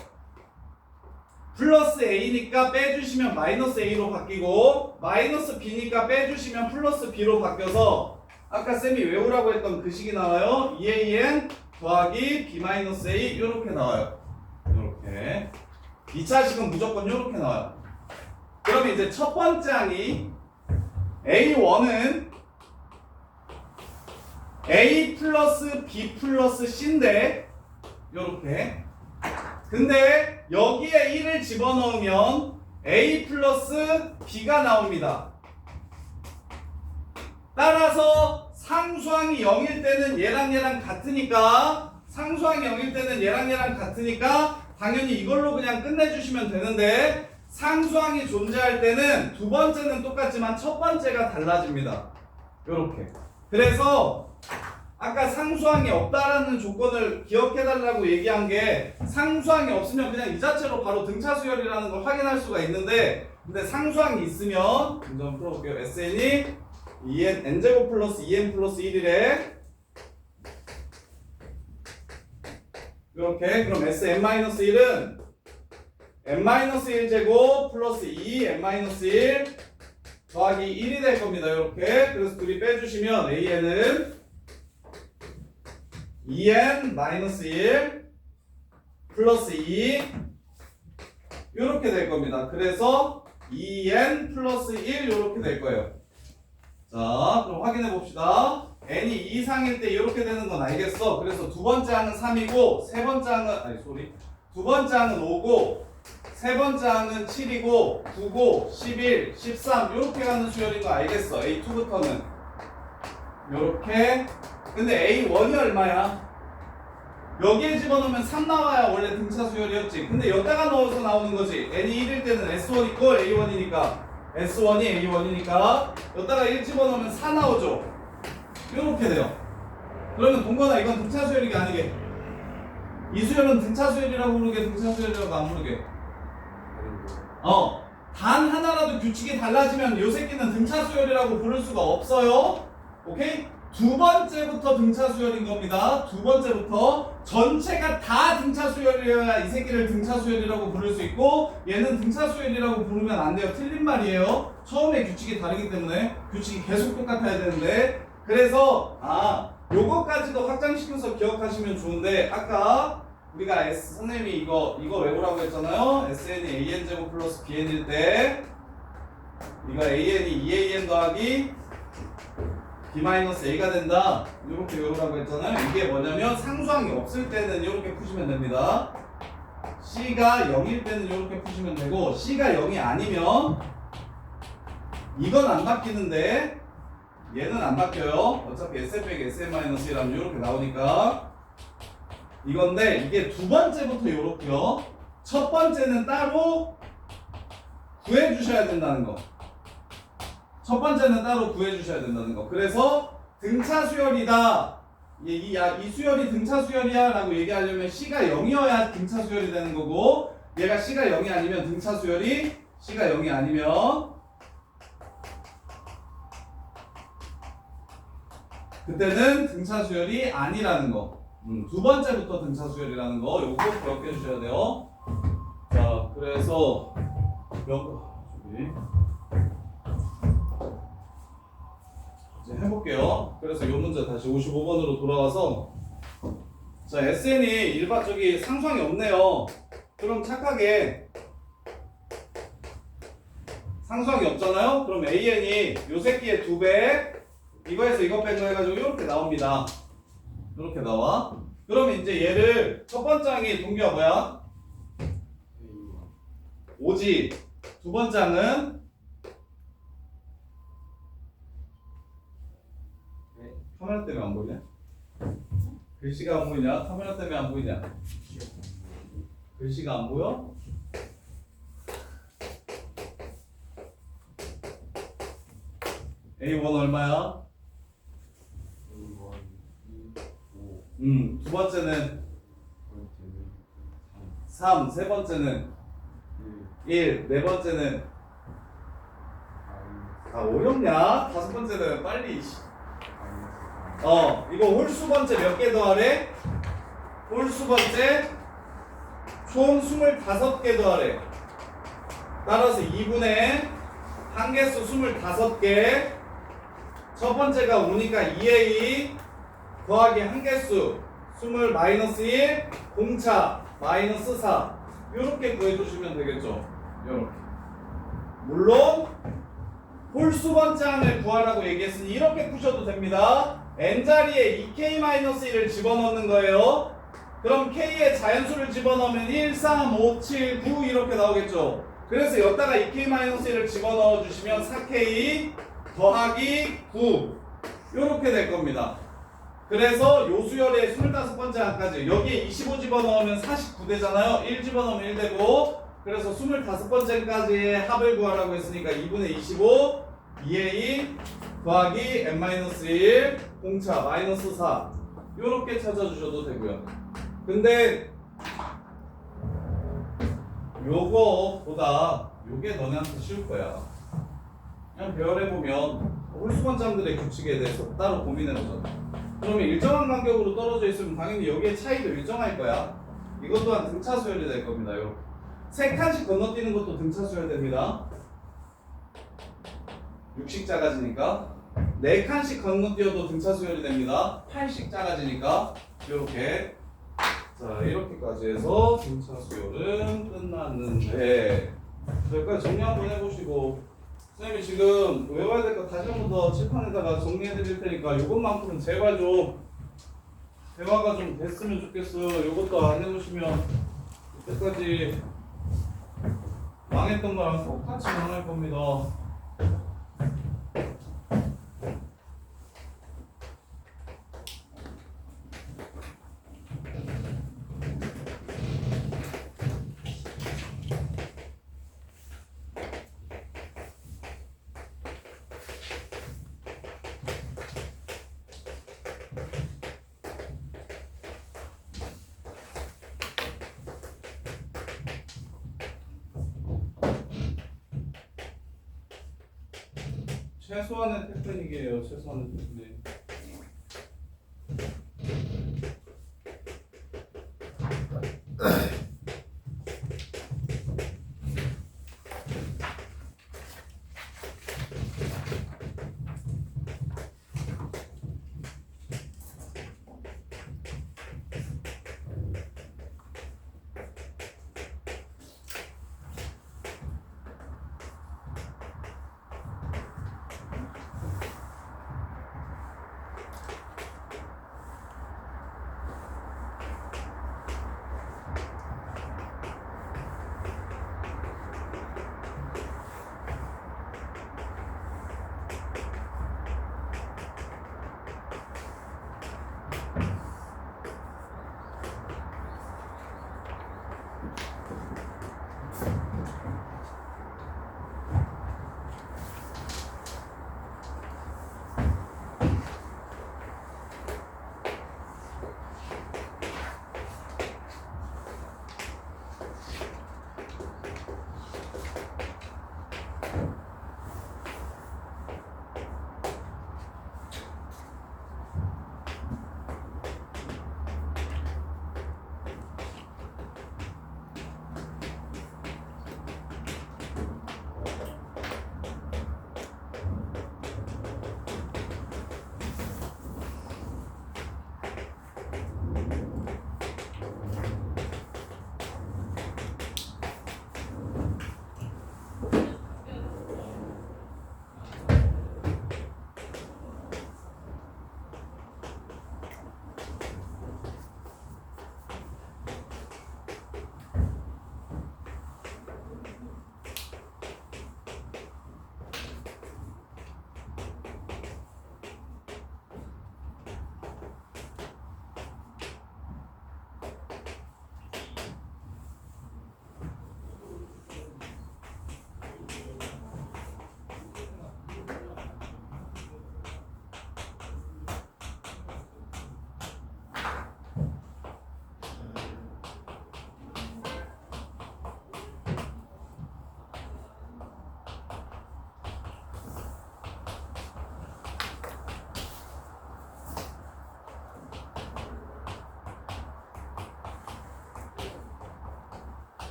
플러스 A니까 빼주시면 마이너스 A로 바뀌고 마이너스 B니까 빼주시면 플러스 B로 바뀌어서 아까 쌤이 외우라고 했던 그 식이 나와요. 2AN 더하기 B-A 이렇게 나와요. 이렇게 2차식은 무조건 이렇게 나와요. 그럼 이제 첫 번째 항이 A1은 A 플러스 B 플러스 C인데 요렇게 근데 여기에 1을 집어넣으면 A 플러스 B가 나옵니다. 따라서 상수항이 0일 때는 얘랑 같으니까 상수항이 0일 때는 얘랑 같으니까 당연히 이걸로 그냥 끝내주시면 되는데 상수항이 존재할 때는 두 번째는 똑같지만 첫 번째가 달라집니다. 요렇게. 그래서 아까 상수항이 없다라는 조건을 기억해달라고 얘기한 게 상수항이 없으면 그냥 이 자체로 바로 등차 수열이라는 걸 확인할 수가 있는데 근데 상수항이 있으면 문제 한번 풀어볼게요. SN이 n제곱 플러스 2n 플러스 1이래. 이렇게 그럼 Sn-1은 n-1제곱 플러스 2n-1 더하기 1이 될 겁니다. 이렇게. 그래서 둘이 빼주시면 AN은 2n-1 플러스 2 이렇게 될 겁니다. 그래서 2n 플러스 1 이렇게 될 거예요. 자, 그럼 확인해 봅시다. n이 2 이상일 때 이렇게 되는 건 알겠어. 그래서 두 번째 항은 3이고 두 번째 항은 5고 세 번째 항은 7이고 9고 11, 13 이렇게 가는 수열인 거 알겠어. A2부터는 이렇게. 근데 A1이 얼마야? 여기에 집어넣으면 3 나와야 원래 등차 수열이었지. 근데 여기다가 넣어서 나오는 거지. n이 1일 때는 S1 있고 A1이니까 S1이 A1이니까 여기다가 1 집어넣으면 4 나오죠. 이렇게 돼요. 그러면 동건아 이건 등차 수열이가 아니게 이 수열은 등차 수열이라고 부르게 등차 수열이라고 안 부르게 단 하나라도 규칙이 달라지면 요 새끼는 등차 수열이라고 부를 수가 없어요. 오케이? 두 번째부터 등차 수열인 겁니다. 두 번째부터 전체가 다 등차 수열이어야 이 새끼를 등차 수열이라고 부를 수 있고 얘는 등차 수열이라고 부르면 안 돼요. 틀린 말이에요. 처음에 규칙이 다르기 때문에 규칙이 계속 똑같아야 되는데 그래서 요거까지도 확장시켜서 기억하시면 좋은데 아까 우리가 선생님이 이거 외우라고 했잖아요. SN이 AN제곱 플러스 BN일 때 이거 AN이 2AN 더하기 B-A가 된다. 이렇게 외우라고 했잖아요. 이게 뭐냐면 상수항이 없을 때는 이렇게 푸시면 됩니다. C가 0일 때는 이렇게 푸시면 되고 C가 0이 아니면 이건 안 바뀌는데 얘는 안 바뀌어요. 어차피 SF 빼기 SM-1이라면 이렇게 나오니까 이건데 이게 두 번째부터 이렇게요. 첫 번째는 따로 구해 주셔야 된다는 거. 첫 번째는 따로 구해 주셔야 된다는 거. 그래서 등차 수열이다. 이 수열이 등차 수열이야 라고 얘기하려면 C가 0이어야 등차 수열이 되는 거고 얘가 C가 0이 아니면 등차 수열이 C가 0이 아니면 그때는 등차 수열이 아니라는 거. 두 번째부터 등차 수열이라는 거 요거 기억해 주셔야 돼요. 자, 그래서 이제 해볼게요. 그래서 요 문제 다시 55번으로 돌아와서 자, SN이 일반적이 상수항이 없네요. 그럼 착하게 상수항이 없잖아요. 그럼 AN이 요 새끼의 2배 이거에서 이거 뺀 거 해가지고 이렇게 나옵니다. 이렇게 나와. 그러면 이제 얘를 첫 번째 항이 동기가 뭐야? 5지. 두 번째 항은 카메라 때문에 안 보이냐? 글씨가 안 보이냐? 카메라 때문에 안 보이냐? 글씨가 안 보여? A1 얼마야? 두 번째는 3, 세 번째는 1, 네 번째는 어렵냐? 다섯 번째는 빨리 이거 홀수 번째 몇 개 더하래? 홀수 번째 총 25개 더하래. 따라서 2분의 한개수 25개 첫 번째가 5니까 2A 더하기 한개수 20 마이너스 1 공차 마이너스 4 이렇게 구해주시면 되겠죠. 이렇게. 물론 홀수 번째 항을 구하라고 얘기했으니 이렇게 푸셔도 됩니다. n자리에 2k-1을 집어넣는 거예요. 그럼 k의 자연수를 집어넣으면 1, 3, 5, 7, 9 이렇게 나오겠죠. 그래서 여기다가 2k-1을 집어넣어 주시면 4k 더하기 9 이렇게 될 겁니다. 그래서 요 수열의 25번째 항까지 여기에 25 집어넣으면 49 되잖아요. 1 집어넣으면 1 되고 그래서 25번째까지의 합을 구하라고 했으니까 2분의 25 2a 더하기 n-1 공차 마이너스 4 요렇게 찾아주셔도 되고요. 근데 요거보다 요게 너네한테 쉬울 거야. 그냥 배열해보면 홀수번장들의 규칙에 대해서 따로 고민해보자. 그러면 일정한 간격으로 떨어져 있으면 당연히 여기에 차이도 일정할 거야. 이것 또한 등차 수열이 될 겁니다. 요렇게. 3칸씩 건너뛰는 것도 등차 수열 됩니다. 6씩 작아지니까 4칸씩 건너뛰어도 등차 수열이 됩니다. 8씩 작아지니까 이렇게 자 이렇게까지 해서 등차 수열은 끝났는데 여기까지 정리 한번 해보시고 선생님이 지금 외워야 될 거 다시 한 번 더 칠판에다가 정리해 드릴 테니까 이것만큼은 제발 좀 대화가 좀 됐으면 좋겠어요. 이것도 안 해보시면 이때까지 망했던 거랑 똑같이 망할 겁니다. 최소한의 테크닉이에요. 최소한의 테크닉.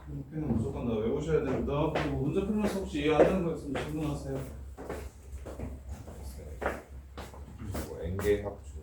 목표는 무조건 다 외우셔야 됩니다. 그리고 문제 풀면서 혹시 이해 안 되는 거 있으면 질문하세요. 뭐 N개 합주